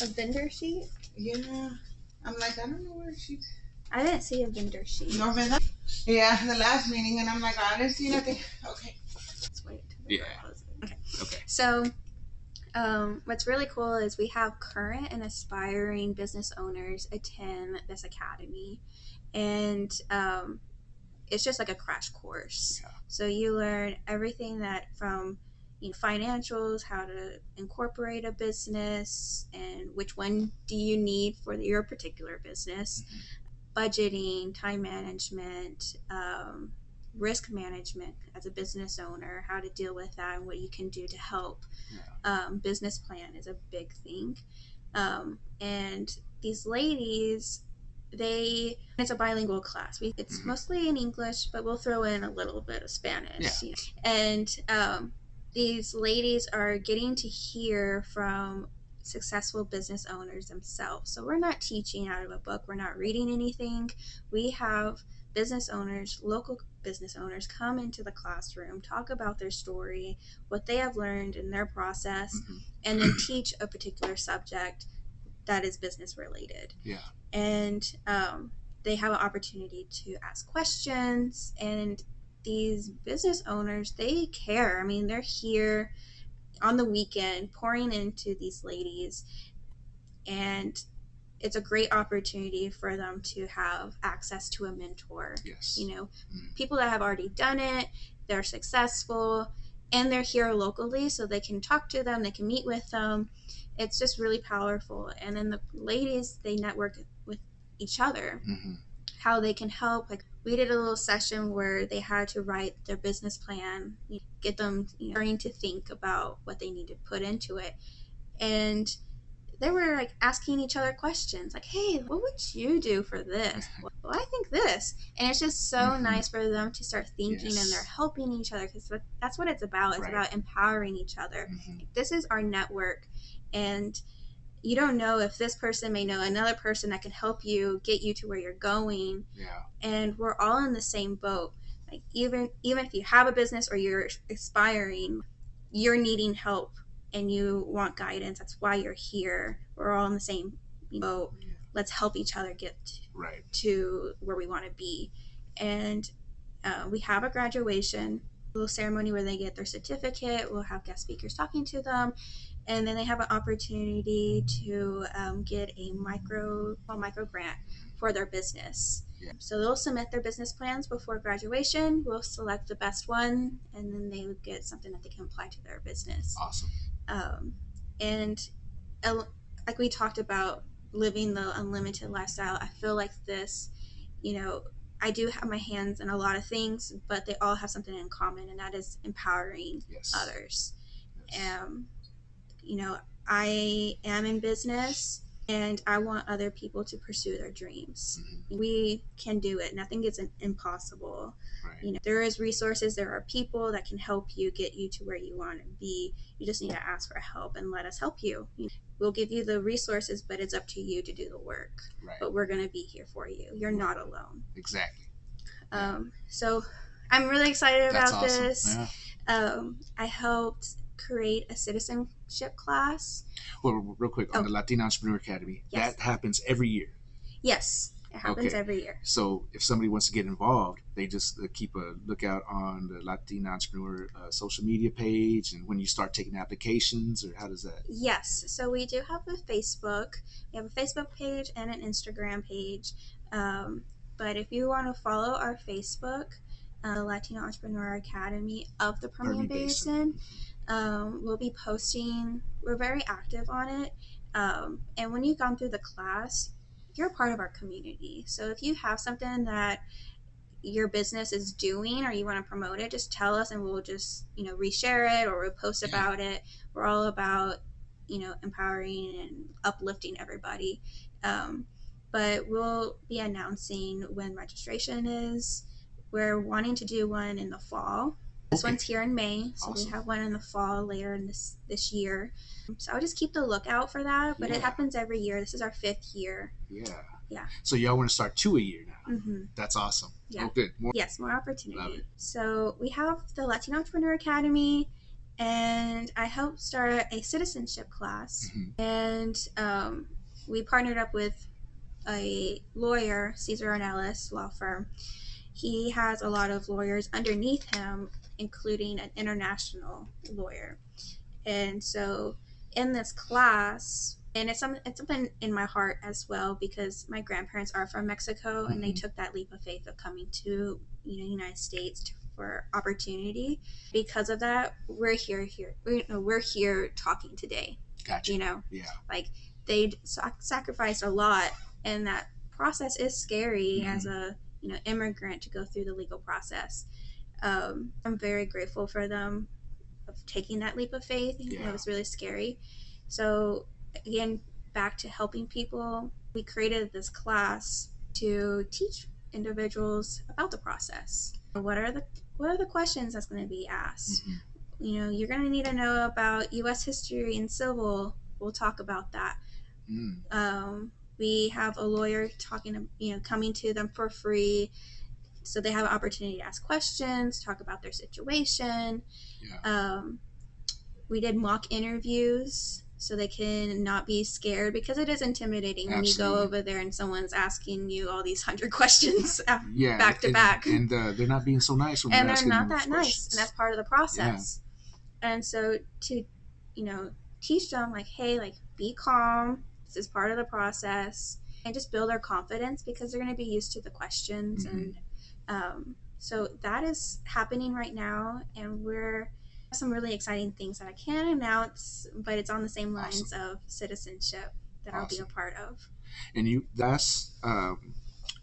A vendor sheet? Yeah. I'm like, I don't know where she... I didn't see a vendor sheet. No, vendor? Yeah, the last meeting, and I'm like, I didn't see nothing. Okay. Let's wait. Yeah. Okay. So, what's really cool is we have current and aspiring business owners attend this academy. And it's just like a crash course. Yeah. So you learn everything that from financials, how to incorporate a business, and which one do you need for your particular business, budgeting, time management, risk management as a business owner, how to deal with that and what you can do to help. Business plan is a big thing. And these ladies, it's a bilingual class. It's mostly in English, but we'll throw in a little bit of Spanish. Yeah. And these ladies are getting to hear from successful business owners themselves. So we're not teaching out of a book. We're not reading anything. We have business owners, local business owners, come into the classroom, talk about their story, what they have learned in their process, and then teach a particular subject that is business related. Yeah. And they have an opportunity to ask questions. And these business owners, they care. I mean, they're here on the weekend pouring into these ladies, and it's a great opportunity for them to have access to a mentor. Yes. People that have already done it, they're successful, and they're here locally, so they can talk to them, they can meet with them. It's just really powerful. And then the ladies, they network with each other, how they can help. Like, we did a little session where they had to write their business plan, get them starting to think about what they need to put into it. And they were like asking each other questions like, hey, what would you do for this? Well, I think this. And it's just so nice for them to start thinking, and they're helping each other, because that's what it's about. It's about empowering each other. This is our network, and you don't know if this person may know another person that can help you get you to where you're going. And we're all in the same boat. Like, even if you have a business or you're aspiring, you're needing help and you want guidance. That's why you're here. We're all in the same boat. Let's help each other get to where we want to be. And we have a graduation little ceremony where they get their certificate. We'll have guest speakers talking to them, and then they have an opportunity to get a micro grant for their business. So they'll submit their business plans before graduation. We'll select the best one, and then they would get something that they can apply to their business. Awesome. And like we talked about, living the unlimited lifestyle, I feel like this, I do have my hands in a lot of things, but they all have something in common, and that is empowering others. I am in business, and I want other people to pursue their dreams. We can do it. Nothing is impossible. There is resources, there are people that can help you get you to where you want to be. You just need to ask for help and let us help you. We'll give you the resources, but it's up to you to do the work. But we're going to be here for you. You're not alone. Exactly. So I'm really excited That's about awesome. this. I helped create a citizenship class. Well, real quick, on the Latina Entrepreneur Academy, that happens every year. Yes, it happens every year. So if somebody wants to get involved, they just keep a lookout on the Latina Entrepreneur social media page, and when you start taking applications, or how does that? Yes, so we do have a Facebook. We have a Facebook page and an Instagram page. But if you want to follow our Facebook, the Latina Entrepreneur Academy of the Permian Basin, we'll be posting. We're very active on it. And when you've gone through the class, you're a part of our community. So if you have something that your business is doing or you want to promote it, just tell us and we'll just, reshare it or we'll post about it. We're all about, empowering and uplifting everybody. But we'll be announcing when registration is. We're wanting to do one in the fall. This one's here in May, so we have one in the fall later in this year. So I'll just keep the lookout for that, but it happens every year. This is our 5th year. Yeah. So y'all want to start 2 a year now. That's awesome. Yeah. Oh, good. More opportunity. So we have the Latina Entrepreneur Academy, and I helped start a citizenship class. And we partnered up with a lawyer, Caesar and Ellis law firm. He has a lot of lawyers underneath him, including an international lawyer. And so in this class, and it's something in my heart as well, because my grandparents are from Mexico, and they took that leap of faith of coming to the United States for opportunity. Because of that, we're here. We're here talking today. Gotcha. Like, they sacrificed a lot, and that process is scary as a immigrant to go through the legal process. I'm very grateful for them of taking that leap of faith. It was really scary. So again, back to helping people, we created this class to teach individuals about the process. What are the questions that's going to be asked? You're going to need to know about U.S. history and civil. We'll talk about that. We have a lawyer coming to them for free, so they have an opportunity to ask questions, talk about their situation. We did mock interviews, so they can not be scared, because it is intimidating when you go over there and someone's asking you all these 100 questions back to back. And they're not being so nice when and they're asking not those that questions. nice, and that's part of the process. And so to, teach them, like, hey, like, be calm, this is part of the process, and just build their confidence, because they're going to be used to the questions. And so that is happening right now, and we're some really exciting things that I can't announce, but it's on the same lines of citizenship that I'll be a part of. And that's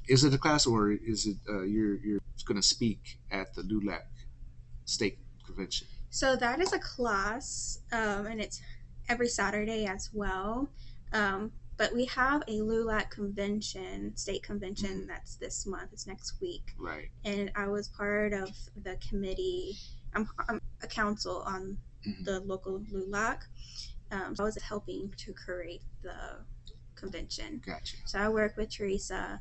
is it a class, or is it you're going to speak at the LULAC state convention? So that is a class, and it's every Saturday as well. But we have a LULAC convention, state convention, that's this month. It's next week. Right. And I was part of the committee. I'm a council on the local LULAC. So I was helping to create the convention. Gotcha. So I work with Teresa.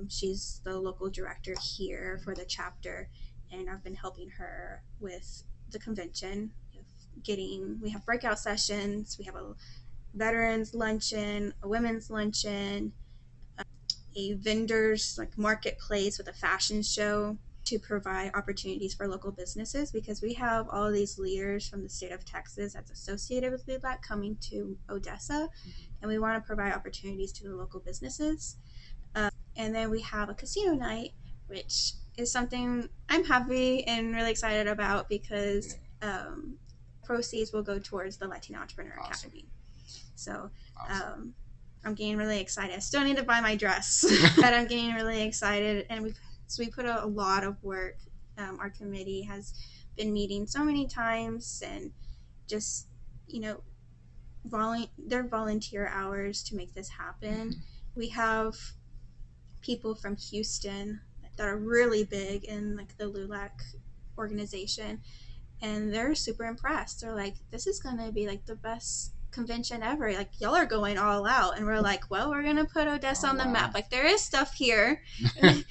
She's the local director here for the chapter, and I've been helping her with the convention. We have breakout sessions. We have a veterans luncheon, a women's luncheon, a vendors like marketplace with a fashion show to provide opportunities for local businesses, because we have all of these leaders from the state of Texas that's associated with LULAC coming to Odessa, and we want to provide opportunities to the local businesses. And then we have a casino night, which is something I'm happy and really excited about, because proceeds will go towards the Latina Entrepreneur Academy. So I'm getting really excited. I still need to buy my dress, but I'm getting really excited. And we put a lot of work. Our committee has been meeting so many times, and just, their volunteer hours to make this happen. We have people from Houston that are really big in like the LULAC organization, and they're super impressed. They're like, this is gonna be like the best convention ever, like y'all are going all out. And we're like, well, we're gonna put Odessa on the map, like there is stuff here. We're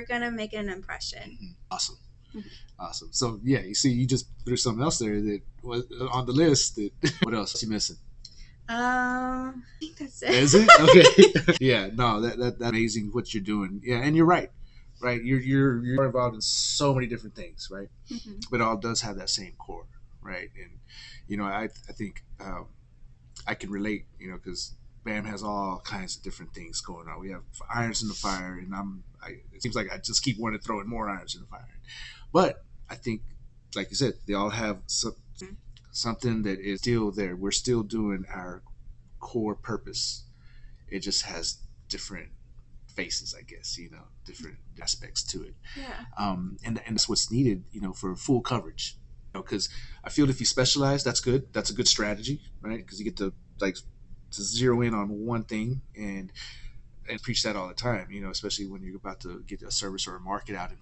gonna make an impression. Awesome. Awesome. So you see, you just threw something else there that was on the list. What else is you missing? I think that's it. Is it? Okay. Yeah, no, that's amazing what you're doing. Yeah, and you're right. You're involved in so many different things, right? But it all does have that same core, right? And I think I can relate, because BAM has all kinds of different things going on. We have irons in the fire, and it seems like I just keep wanting to throw in more irons in the fire. But I think, like you said, they all have something that is still there. We're still doing our core purpose. It just has different faces, I guess, different aspects to it. Yeah. And that's what's needed, for full coverage. Because I feel if you specialize, that's good. That's a good strategy, right? Because you get to zero in on one thing and preach that all the time, especially when you're about to get a service or a market out,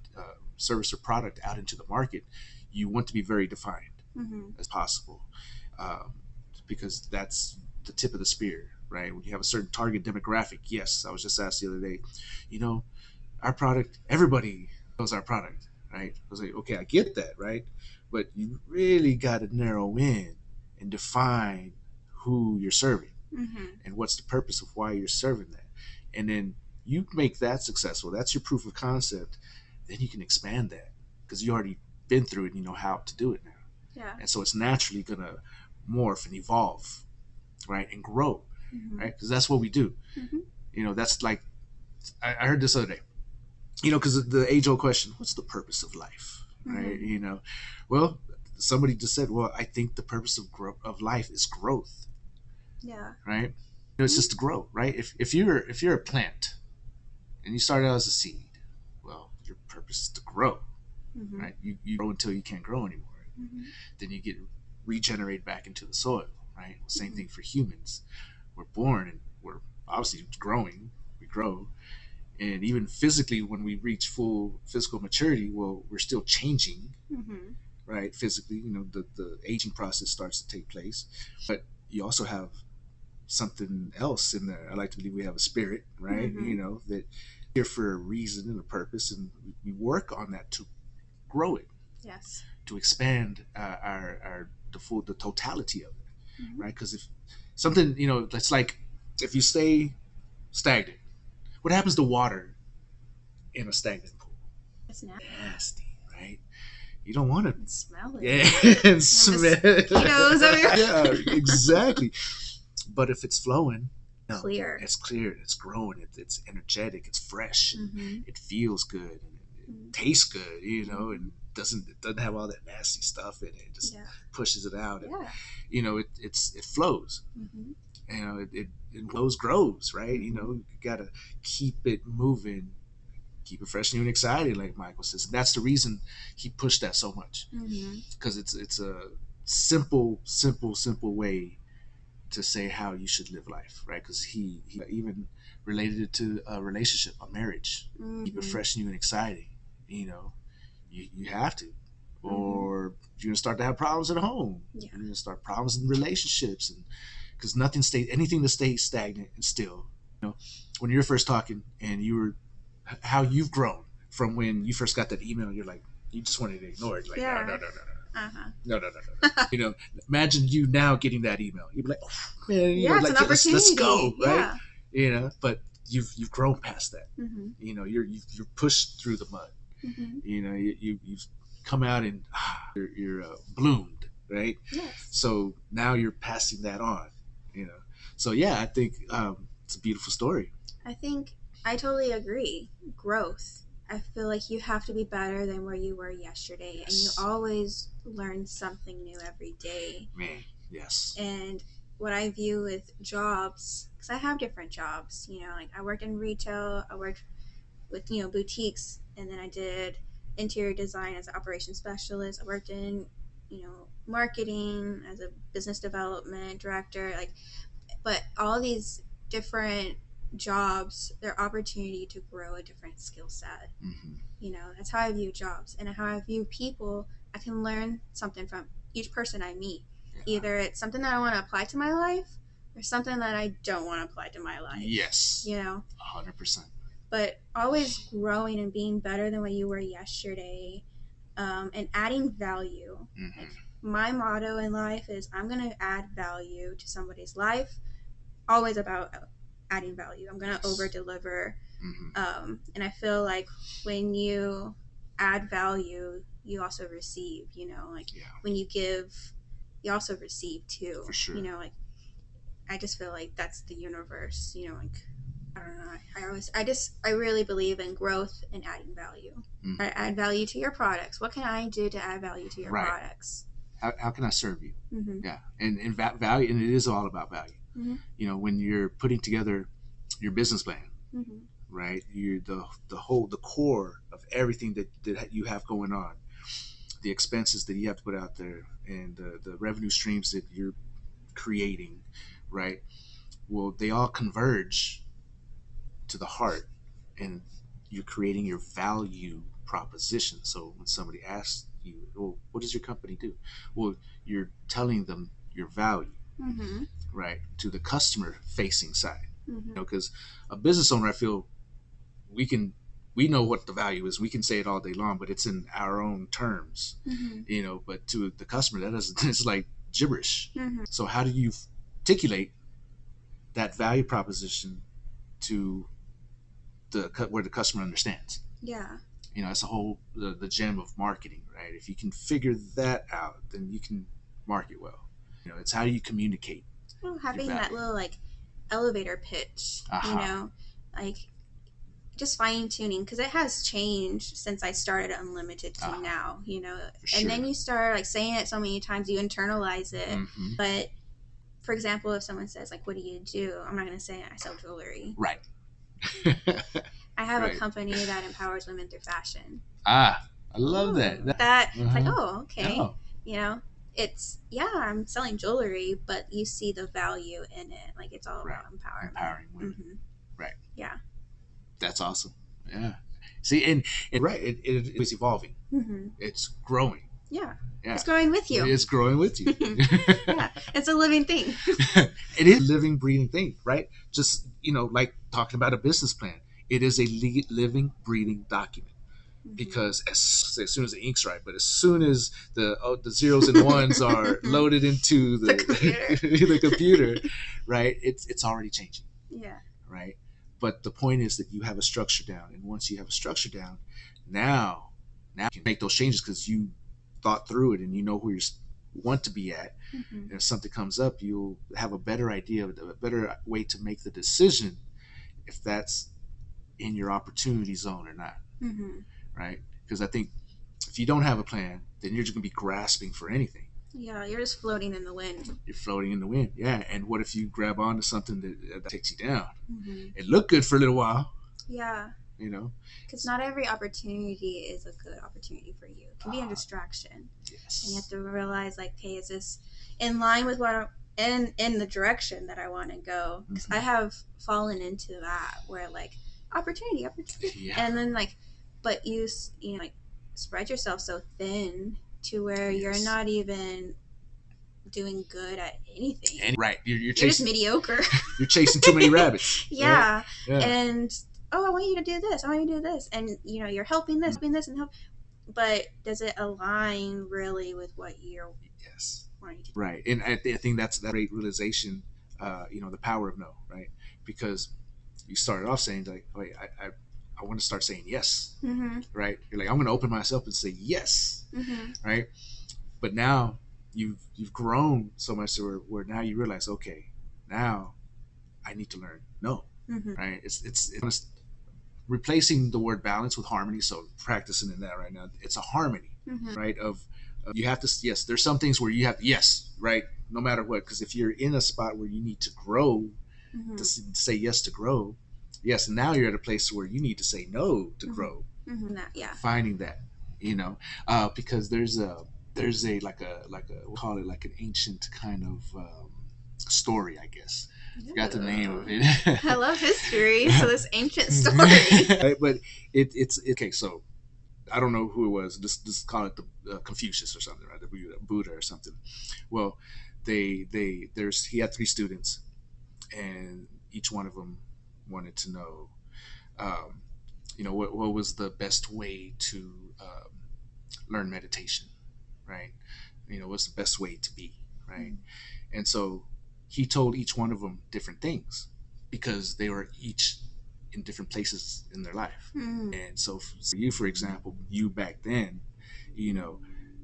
service or product out into the market. You want to be very defined as possible, because that's the tip of the spear, right? When you have a certain target demographic. Yes, I was just asked the other day, our product, everybody knows our product, right? I was like, okay, I get that, right? But you really got to narrow in and define who you're serving and what's the purpose of why you're serving that. And then you make that successful. That's your proof of concept. Then you can expand that, because you already been through it and you know how to do it now. Yeah. And so it's naturally going to morph and evolve, right? And grow, right? Because that's what we do. That's like, I heard this other day, because the age-old question, what's the purpose of life, right? Well, somebody just said, well, I think the purpose of life is growth. Yeah. Right? It's just to grow, right? If you're a plant and you start out as a seed, well, your purpose is to grow, right? You grow until you can't grow anymore. Then you get regenerated back into the soil, right? Same thing for humans. We're born and we're obviously growing. We grow. And even physically, when we reach full physical maturity, well, we're still changing, right? Physically, the aging process starts to take place. But you also have something else in there. I like to believe we have a spirit, right? That here for a reason and a purpose, and we work on that to grow it. Yes. To expand our the totality of it, right? Because if something, it's like if you stay stagnant, what happens to water in a stagnant pool? It's Nasty, right? You don't want to smell it. Yeah, and smell it. Mosquitoes everywhere. Yeah, exactly. But if it's flowing, clear. It's clear. It's growing. It's energetic. It's fresh. And it feels good. And it tastes good. And it doesn't have all that nasty stuff in it. It just pushes it out. And, it flows. It flows, grows, right? You gotta keep it moving, keep it fresh, new, and exciting, like Michael says. And that's the reason he pushed that so much, because it's a simple way to say how you should live life, right? Because he even related it to a relationship, a marriage. Keep it fresh, new, and exciting. You have to, or you're gonna start to have problems at home. You're gonna start problems in relationships, and because anything that stays stagnant and still. When you're first talking and how you've grown from when you first got that email, you're like, you just wanted to ignore it. Like, no. Imagine you now getting that email. You'd be like, oh, man, it's an opportunity. Let's go, right? But you've grown past that. You're pushed through the mud. You've come out and you're bloomed, right? Yes. So now you're passing that on. So I think it's a beautiful story. I totally agree. Growth. I feel like you have to be better than where you were yesterday, and you always learn something new every day. Man, yes. And what I view with jobs, because I have different jobs, like I worked in retail, I worked with boutiques, and then I did interior design as an operations specialist. I worked in marketing as a business development director, but all these different jobs, their opportunity to grow a different skill set. That's how I view jobs, and how I view people. I can learn something from each person I meet. Either it's something that I want to apply to my life, or something that I don't want to apply to my life. Yes. 100%. But always growing and being better than what you were yesterday, and adding value. My motto in life is I'm going to add value to somebody's life. Always about adding value. I'm going to over deliver. And I feel like when you add value, you also receive, when you give, you also receive too. For sure. I just feel like that's the universe, I don't know. I really believe in growth and adding value. I add value to your products. What can I do to add value to your products? How can I serve you? Yeah. And value, and it is all about value. When you're putting together your business plan, right? You're the core of everything that you have going on, the expenses that you have to put out there, and the revenue streams that you're creating, right? Well, they all converge to the heart, and you're creating your value proposition. So when somebody asks you, well, what does your company do? Well, you're telling them your value, right, to the customer facing side. Because a business owner, I feel we know what the value is. We can say it all day long, but it's in our own terms, but to the customer, that doesn't, it's like gibberish. So how do you articulate that value proposition to where the customer understands? It's a whole the gem of marketing, right? If you can figure that out, then you can market well. It's how you communicate. Having that little elevator pitch, just fine tuning, because it has changed since I started Unlimited to now, and then you start saying it so many times, you internalize it. But for example, if someone says what do you do? I'm not going to say I sell jewelry. Right. I have a company that empowers women through fashion. I love that. It's okay. It's I'm selling jewelry, but you see the value in it. It's all about empowering women. Right. Yeah. That's awesome. Yeah. See, and right, it is evolving. It's growing. Yeah. It's growing with you. It's growing with you. Yeah. It's a living thing. It is a living, breathing thing, right? Just, like talking about a business plan. It is a living, breathing document. because as soon as the ink's right, but as soon as the zeros and ones are loaded into the computer, the computer, right, it's already changing. Yeah. Right. But the point is that you have a structure down, and once you have a structure down, now you can make those changes because you thought through it and you know where you want to be at. And if something comes up, you'll have a better idea, a better way to make the decision if that's in your opportunity zone or not. Right? Because I think if you don't have a plan, then you're just gonna be grasping for anything. Yeah, you're just floating in the wind. You're floating in the wind. Yeah. And what if you grab onto something that takes you down? It looked good for a little while. Yeah. You know, because not every opportunity is a good opportunity for you. It can be a distraction. Yes. And you have to realize, like, hey, is this in line with what in the direction that I want to go? Because I have fallen into that where, like, opportunity, yeah. And then, like, but you know, like, spread yourself so thin to where you're not even doing good at anything. And, right. You're just mediocre. You're chasing too many rabbits. Yeah. Right? Yeah. And, oh, I want you to do this. I want you to do this. And, you know, you're helping this, and help. But does it align really with what you're wanting to do? Right. And I think that's that great realization, you know, the power of no, right? Because you started off saying, like, wait, I want to start saying yes, right? You're like, I'm going to open myself and say yes, right? But now you've grown so much where now you realize, okay, now I need to learn no, right? It's replacing the word balance with harmony. So practicing in that right now, it's a harmony, right? Of you have to, yes, there's some things where you have, yes, right? No matter what, because if you're in a spot where you need to grow, to say yes to grow, yes, and now you're at a place where you need to say no to grow. Finding that, you know, because there's a like a we'll call it like an ancient kind of story, I guess. Forgot the name of it. I love history, so this ancient story. Right, but it's okay. So I don't know who it was. Just call it the Confucius or something, right? The Buddha or something. Well, he had 3 students, and each one of them wanted to know, you know, what was the best way to learn meditation, right? You know, what's the best way to be, right? And so he told each one of them different things because they were each in different places in their life. And so for you, for example, you back then, you know,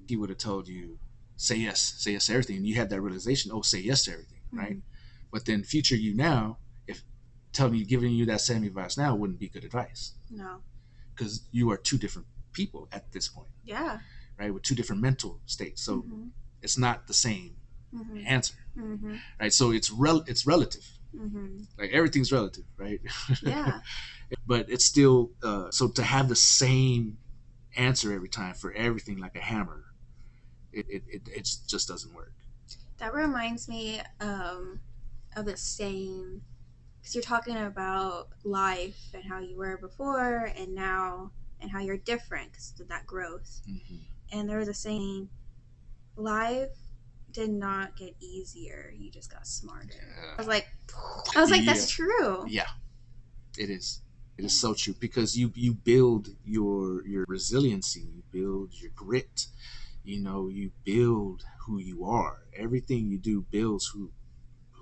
he would have told you, say yes to everything. And you had that realization, oh, say yes to everything, right? But then future you now, if giving you that same advice now wouldn't be good advice. No. Because you are 2 different people at this point. Yeah. Right? With 2 different mental states. So it's not the same answer. Right? So it's relative. Like everything's relative, right? Yeah. But it's still, so to have the same answer every time for everything like a hammer, it just doesn't work. That reminds me of the saying, because you're talking about life and how you were before and now and how you're different because of that growth. And there was a saying, life did not get easier, you just got smarter. I was like, that's true. Yeah, it is. It is so true, because you build your resiliency, you build your grit, you know, you build who you are. Everything you do builds who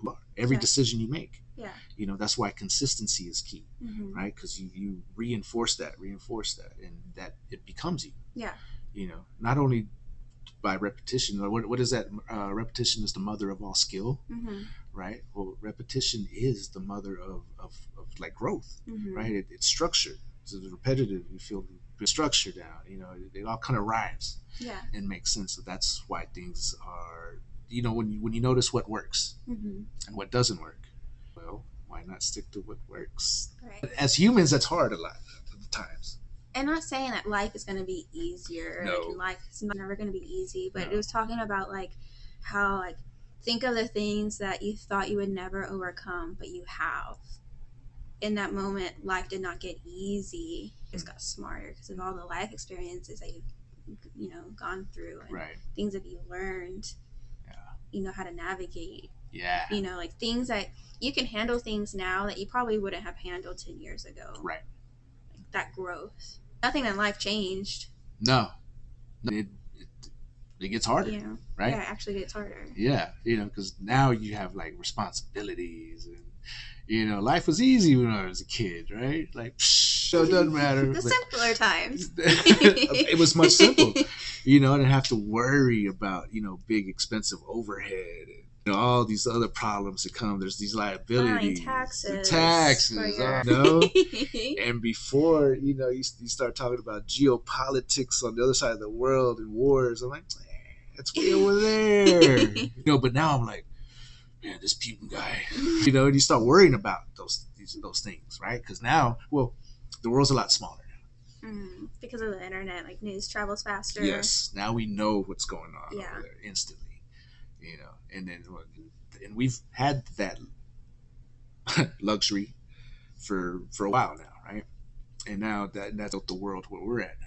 you are. Every decision you make. Yeah. You know, that's why consistency is key, right? Because you reinforce that, and that it becomes you. Yeah. You know, not only by repetition. What is that? Repetition is the mother of all skill, right? Well, repetition is the mother of like growth, right? It's structured. It's repetitive. You feel the structure down. You know, it all kind of rhymes, and makes sense. So that's why things are. You know, when you notice what works and what doesn't work, well, why not stick to what works? Right. As humans, that's hard a lot of times. And not saying that life is going to be easier. No. Like, life is never going to be easy. But it was talking about, like, how, like, think of the things that you thought you would never overcome, but you have. In that moment, life did not get easy. It just got smarter because of all the life experiences that you've, you know, gone through. And things that you learned. Yeah. You know how to navigate. Yeah. You know, like, things that you can handle things now that you probably wouldn't have handled 10 years ago. Right. Like, that growth. Nothing in life changed. No, it gets harder, You know, right? yeah, it actually gets harder. Yeah, because now you have like responsibilities, and life was easy when I was a kid, right? Like, so it doesn't matter. The simpler times. It was much simple. I didn't have to worry about big expensive overhead and all these other problems that come. There's these liabilities, taxes, the taxes, and before you start talking about geopolitics on the other side of the world and wars. I'm like, that's way over there. But now I'm like, man, this Putin guy. And you start worrying about those things, right? Because now, well, the world's a lot smaller now. Because of the internet, like news travels faster. Yes, now we know what's going on over there instantly. And we've had that luxury for a while now, right? And now that's the world where we're at now.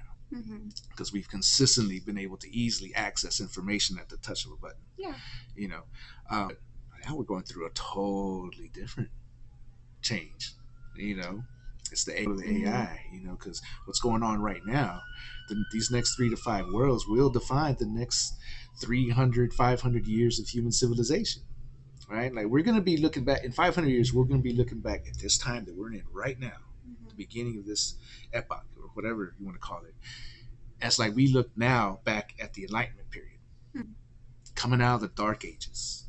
Because we've consistently been able to easily access information at the touch of a button. Yeah. Now we're going through a totally different change. It's the AI. Because what's going on right now, these next 3 to 5 worlds will define the next 300, 500 years of human civilization. Right? Like, we're going to be looking back in 500 years. We're going to be looking back at this time that we're in right now, the beginning of this epoch, or whatever you want to call it. As like we look now back at the Enlightenment period, coming out of the Dark Ages,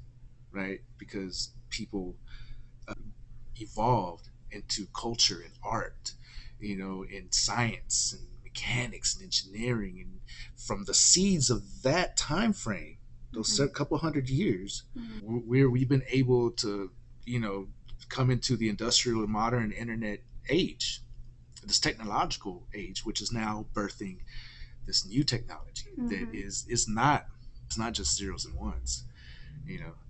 right? Because people evolved into culture and art, in science and mechanics and engineering, and from the seeds of that time frame, those couple hundred years, we've been able to, come into the industrial and modern internet age, this technological age, which is now birthing this new technology that is not just zeros and ones.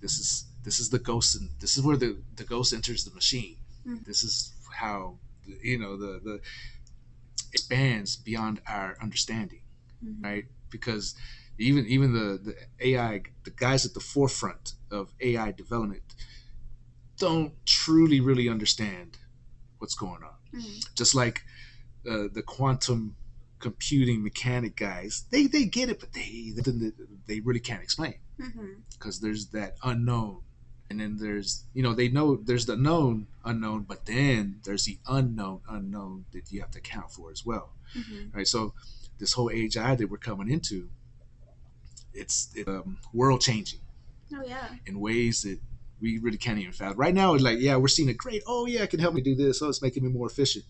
This is the ghost, and this is where the ghost enters the machine. This is how the expands beyond our understanding, right? Because even the AI, the guys at the forefront of AI development, don't truly really understand what's going on. Just like the quantum computing mechanic guys, they get it, but they really can't explain, because there's that unknown, and then there's they know there's the known unknown, but then there's the unknown that you have to account for as well, right? So this whole AI that we're coming into, it's world changing. Oh yeah. In ways that we really can't even fathom. Right now, it's like, yeah, we're seeing it great. Oh yeah, it can help me do this. Oh, it's making me more efficient.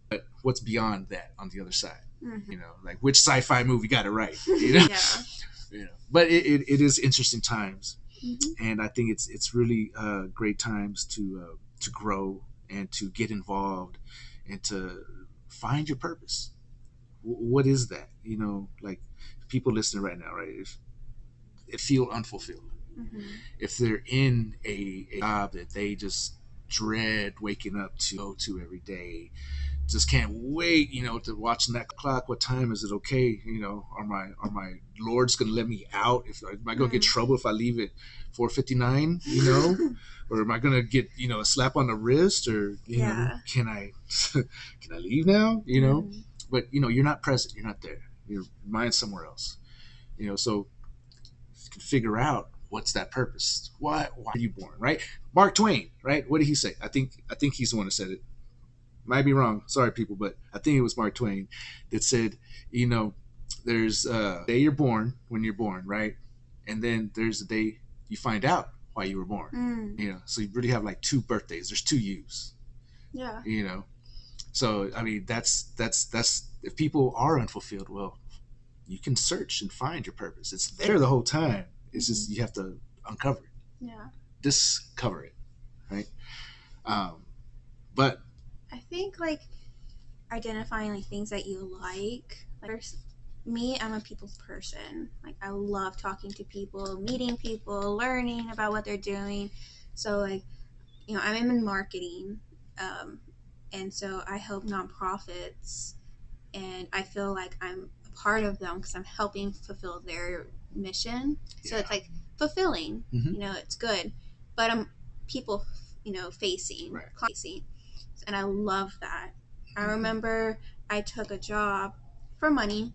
But what's beyond that on the other side? Like, which sci-fi movie got it right? Yeah. But it is interesting times, and I think it's really great times to grow and to get involved and to find your purpose. What is that? Like, people listening right now, right? If feel unfulfilled, if they're in a job that they just dread waking up to go to every day, just can't wait, to watching that clock. What time is it? Okay, are my lords gonna let me out? Am I gonna get trouble if I leave at 4:59? Or am I gonna get a slap on the wrist? Or can I leave now? But you're not present. You're not there. Your mind's somewhere else. So you can figure out what's that purpose. Why are you born? Right? Mark Twain. Right? What did he say? I think he's the one that said it. Might be wrong. Sorry, people, but I think it was Mark Twain that said, there's a day you're born, when you're born, right? And then there's a day you find out why you were born. So you really have like 2 birthdays. There's 2 yous. Yeah. So I mean, that's if people are unfulfilled, well, you can search and find your purpose. It's there the whole time. It's just you have to uncover it. Yeah. Discover it, right? But I think like identifying like things that you like. Like, me, I'm a people's person. Like, I love talking to people, meeting people, learning about what they're doing. So like, I'm in marketing, and so I help nonprofits, and I feel like I'm a part of them because I'm helping fulfill their mission. So it's like fulfilling. It's good, but I'm people, facing, right. facing, and I love that. I remember I took a job for money,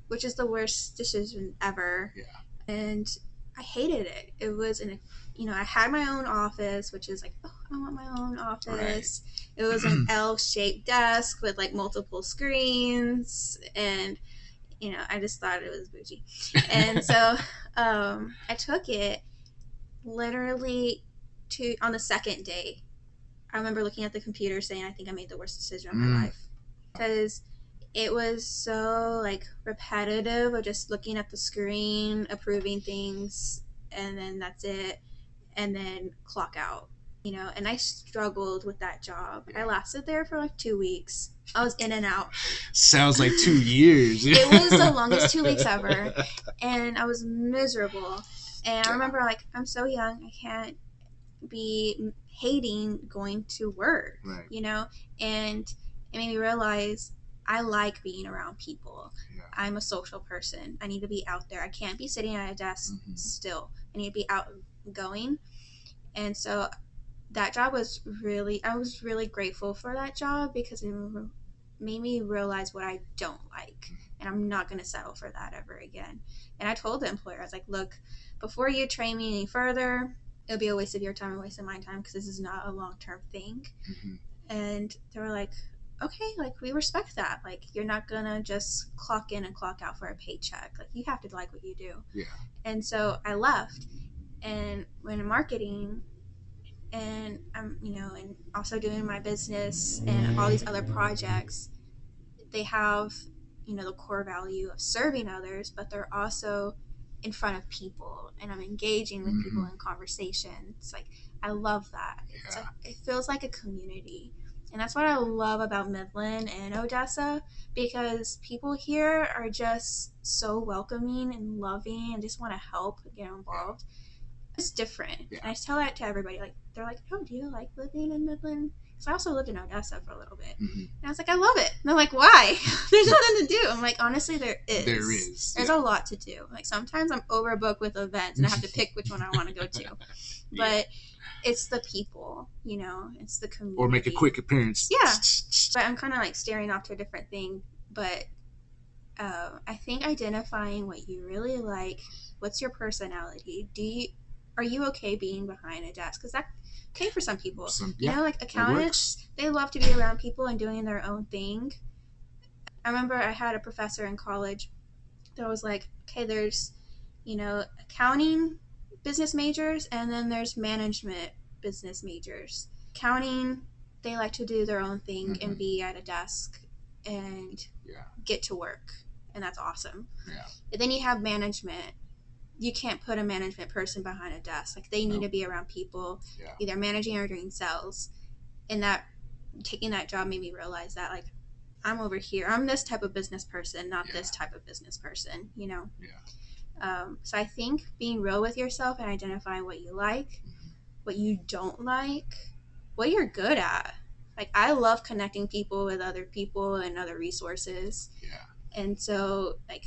which is the worst decision ever. Yeah. And I hated it. It was I had my own office, which is like, oh, I want my own office. Right. It was an L-shaped desk with like multiple screens, and I just thought it was bougie. And so I took it literally on the second day. I remember looking at the computer saying, I think I made the worst decision of my life. Because it was so like repetitive of just looking at the screen, approving things, and then that's it, and then clock out. And I struggled with that job. I lasted there for like 2 weeks. I was in and out. Sounds like 2 years. It was the longest 2 weeks ever, and I was miserable. And I remember, like, I'm so young, I can't be hating going to work, right. And it made me realize I like being around people. Yeah. I'm a social person. I need to be out there. I can't be sitting at a desk still. I need to be outgoing. And so that job was I was really grateful for that job because it made me realize what I don't like. And I'm not going to settle for that ever again. And I told the employer, I was like, look, before you train me any further, it'll be a waste of your time and a waste of my time because this is not a long-term thing. And they were like, okay, like, we respect that. Like, you're not going to just clock in and clock out for a paycheck. Like, you have to like what you do. Yeah. And so I left and went in marketing, and I'm, and also doing my business and all these other projects. They have, the core value of serving others, but they're also in front of people, and I'm engaging with people in conversations. Like, I love that. Yeah. It feels like a community. And that's what I love about Midland and Odessa, because people here are just so welcoming and loving and just want to help and get involved. It's different. Yeah. And I tell that to everybody. Like, they're like, oh, do you like living in Midland? Because I also lived in Odessa for a little bit. And I was like, I love it. And they're like, why? There's nothing to do. I'm like, honestly, there is. There is. There's a lot to do. Like, sometimes I'm overbooked with events and I have to pick which one I want to go to. But it's the people, it's the community. Or make a quick appearance. Yeah. But I'm kind of like staring off to a different thing. But I think identifying what you really like, what's your personality? Are you okay being behind a desk? Because that's okay for some people. Like accountants, they love to be around people and doing their own thing. I remember I had a professor in college that was like, okay, there's, accounting business majors, and then there's management business majors. Accounting, they like to do their own thing and be at a desk and get to work. And that's awesome. Yeah. But then you have management. You can't put a management person behind a desk. Like, they need to be around people, either managing or doing sales. And that, taking that job made me realize that, like, I'm over here. I'm this type of business person, not this type of business person, Yeah. So I think being real with yourself and identifying what you like, what you don't like, what you're good at. Like, I love connecting people with other people and other resources. Yeah. And so, like,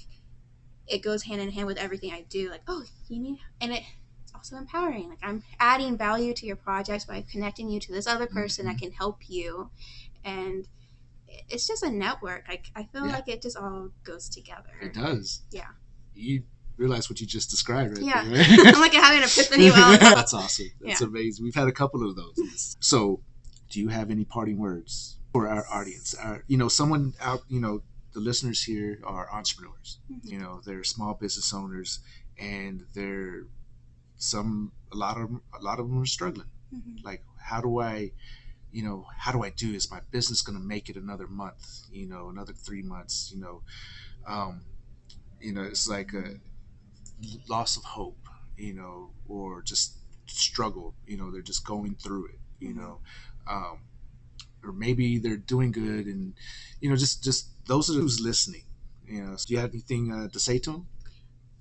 it goes hand in hand with everything I do. Like, oh, and it's also empowering. Like, I'm adding value to your projects by connecting you to this other person that can help you. And it's just a network. Like, I feel like it just all goes together. It does. Yeah. You realize what you just described right there, right? I'm like having an epiphany. That's awesome. That's amazing. We've had a couple of those. So, do you have any parting words for our audience? Someone out, the listeners here are entrepreneurs. They're small business owners, and a lot of them are struggling. Like, how do I do? Is my business going to make it another month? Another 3 months? It's like a loss of hope, or just struggle. They're just going through it. Or maybe they're doing good, and just those are who's listening. Do you have anything to say to them?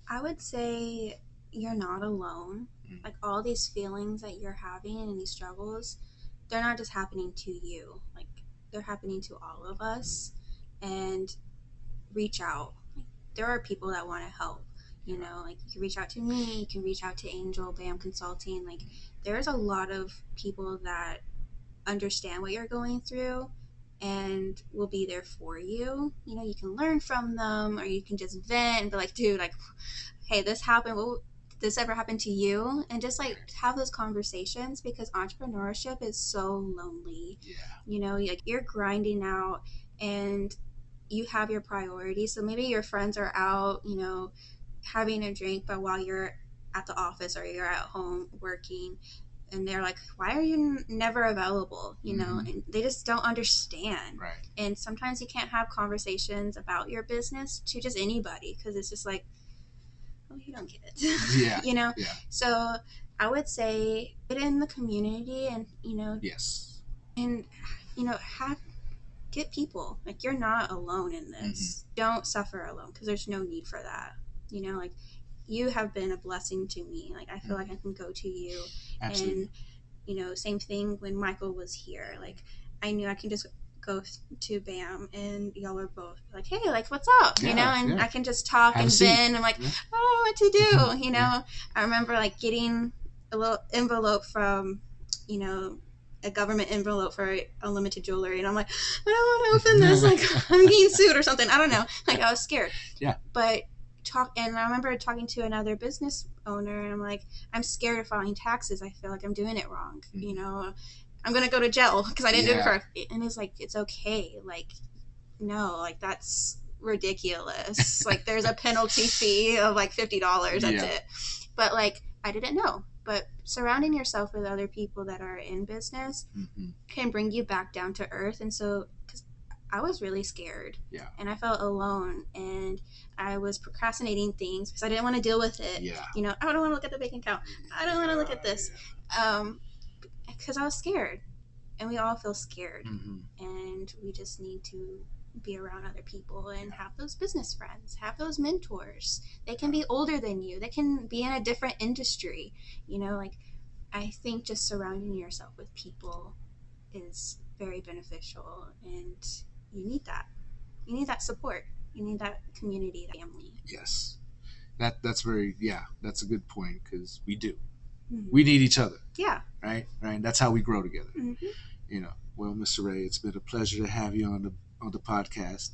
I would say you're not alone. Like, all these feelings that you're having and these struggles, they're not just happening to you. Like, they're happening to all of us. And reach out. Like, there are people that want to help. Like, you can reach out to me, you can reach out to Angel, BAM Consulting. Like, there's a lot of people that understand what you're going through and will be there for you. You know, you can learn from them, or you can just vent and be like, dude, like, hey, this happened. Well, did this ever happen to you? And just like have those conversations, because entrepreneurship is so lonely. Yeah. You know, like you're grinding out and you have your priorities. So maybe your friends are out, you know, having a drink, but while you're at the office or you're at home working, and they're like, why are you never available? You know, and they just don't understand. Right. And sometimes you can't have conversations about your business to just anybody, because it's just like, oh, you don't get it. Yeah. You know? Yeah. So I would say get in the community and, you know, Yes. and, you know, get people. Like, you're not alone in this. Don't suffer alone, because there's no need for that. You know, like, you have been a blessing to me. Like, I feel like I can go to you. Absolutely. And, you know, same thing when Michael was here. Like, I knew I can just go to BAM and y'all are both like, hey, like, what's up? You know, and I can just talk and vent. I'm like, oh, what to do? You know, I remember like getting a little envelope from, you know, a government envelope for Unlimited Jewelry, and I'm like, I don't want to open this. Like, I'm getting sued or something. I don't know. Like, I was scared. Yeah. But and I remember talking to another business owner, and I'm like, I'm scared of filing taxes. I feel like I'm doing it wrong. You know, I'm gonna go to jail because I didn't do it correctly. And it's like, it's okay. Like, no, like, that's ridiculous. Like, there's a penalty fee of like $50. That's it. But like, I didn't know. But surrounding yourself with other people that are in business can bring you back down to earth. And so, because I was really scared, and I felt alone, and I was procrastinating things because I didn't want to deal with it. You know, I don't want to look at the bank account. I don't want to look at this, because I was scared, and we all feel scared, and we just need to be around other people and have those business friends, have those mentors. They can be older than you. They can be in a different industry. You know, like, I think just surrounding yourself with people is very beneficial, and you need that. You need that support. You need that community, that family. Yes. That's a good point, because we do. We need each other. Yeah. Right. That's how we grow together. You know. Well, Miss Soraye, it's been a pleasure to have you on the podcast.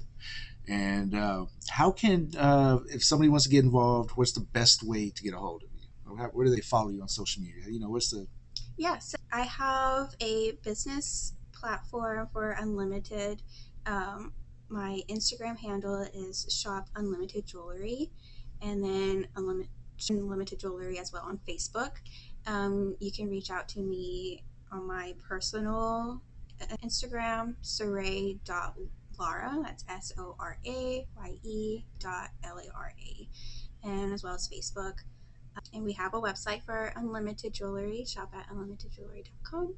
And how can if somebody wants to get involved, what's the best way to get a hold of you? Where do they follow you on social media? You know, what's the... Yes, I have a business platform for Unlimited. My Instagram handle is Shop Unlimited Jewelry, and then Unlimited Jewelry as well on Facebook. You can reach out to me on my personal Instagram, Soraye.Lara. That's SORAYE.LARA, and as well as Facebook. And we have a website for Unlimited Jewelry, shop at unlimitedjewelry.com.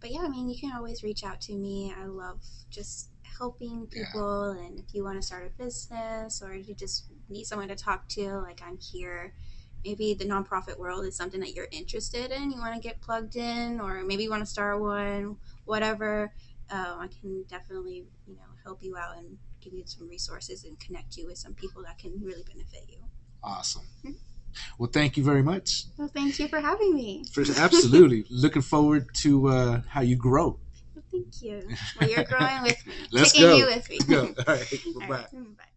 But yeah, I mean, you can always reach out to me. I love just helping people. And if you want to start a business, or you just need someone to talk to, like, I'm here. Maybe the nonprofit world is something that you're interested in. You want to get plugged in, or maybe you want to start one, whatever. I can definitely, you know, help you out and give you some resources and connect you with some people that can really benefit you. Awesome. Well, thank you very much. Well, thank you for having me. Absolutely. Looking forward to how you grow. Well, thank you. Well, you're growing with me. Let's Taking go. you with me. Let's go. All right. Bye-bye. All right. Bye.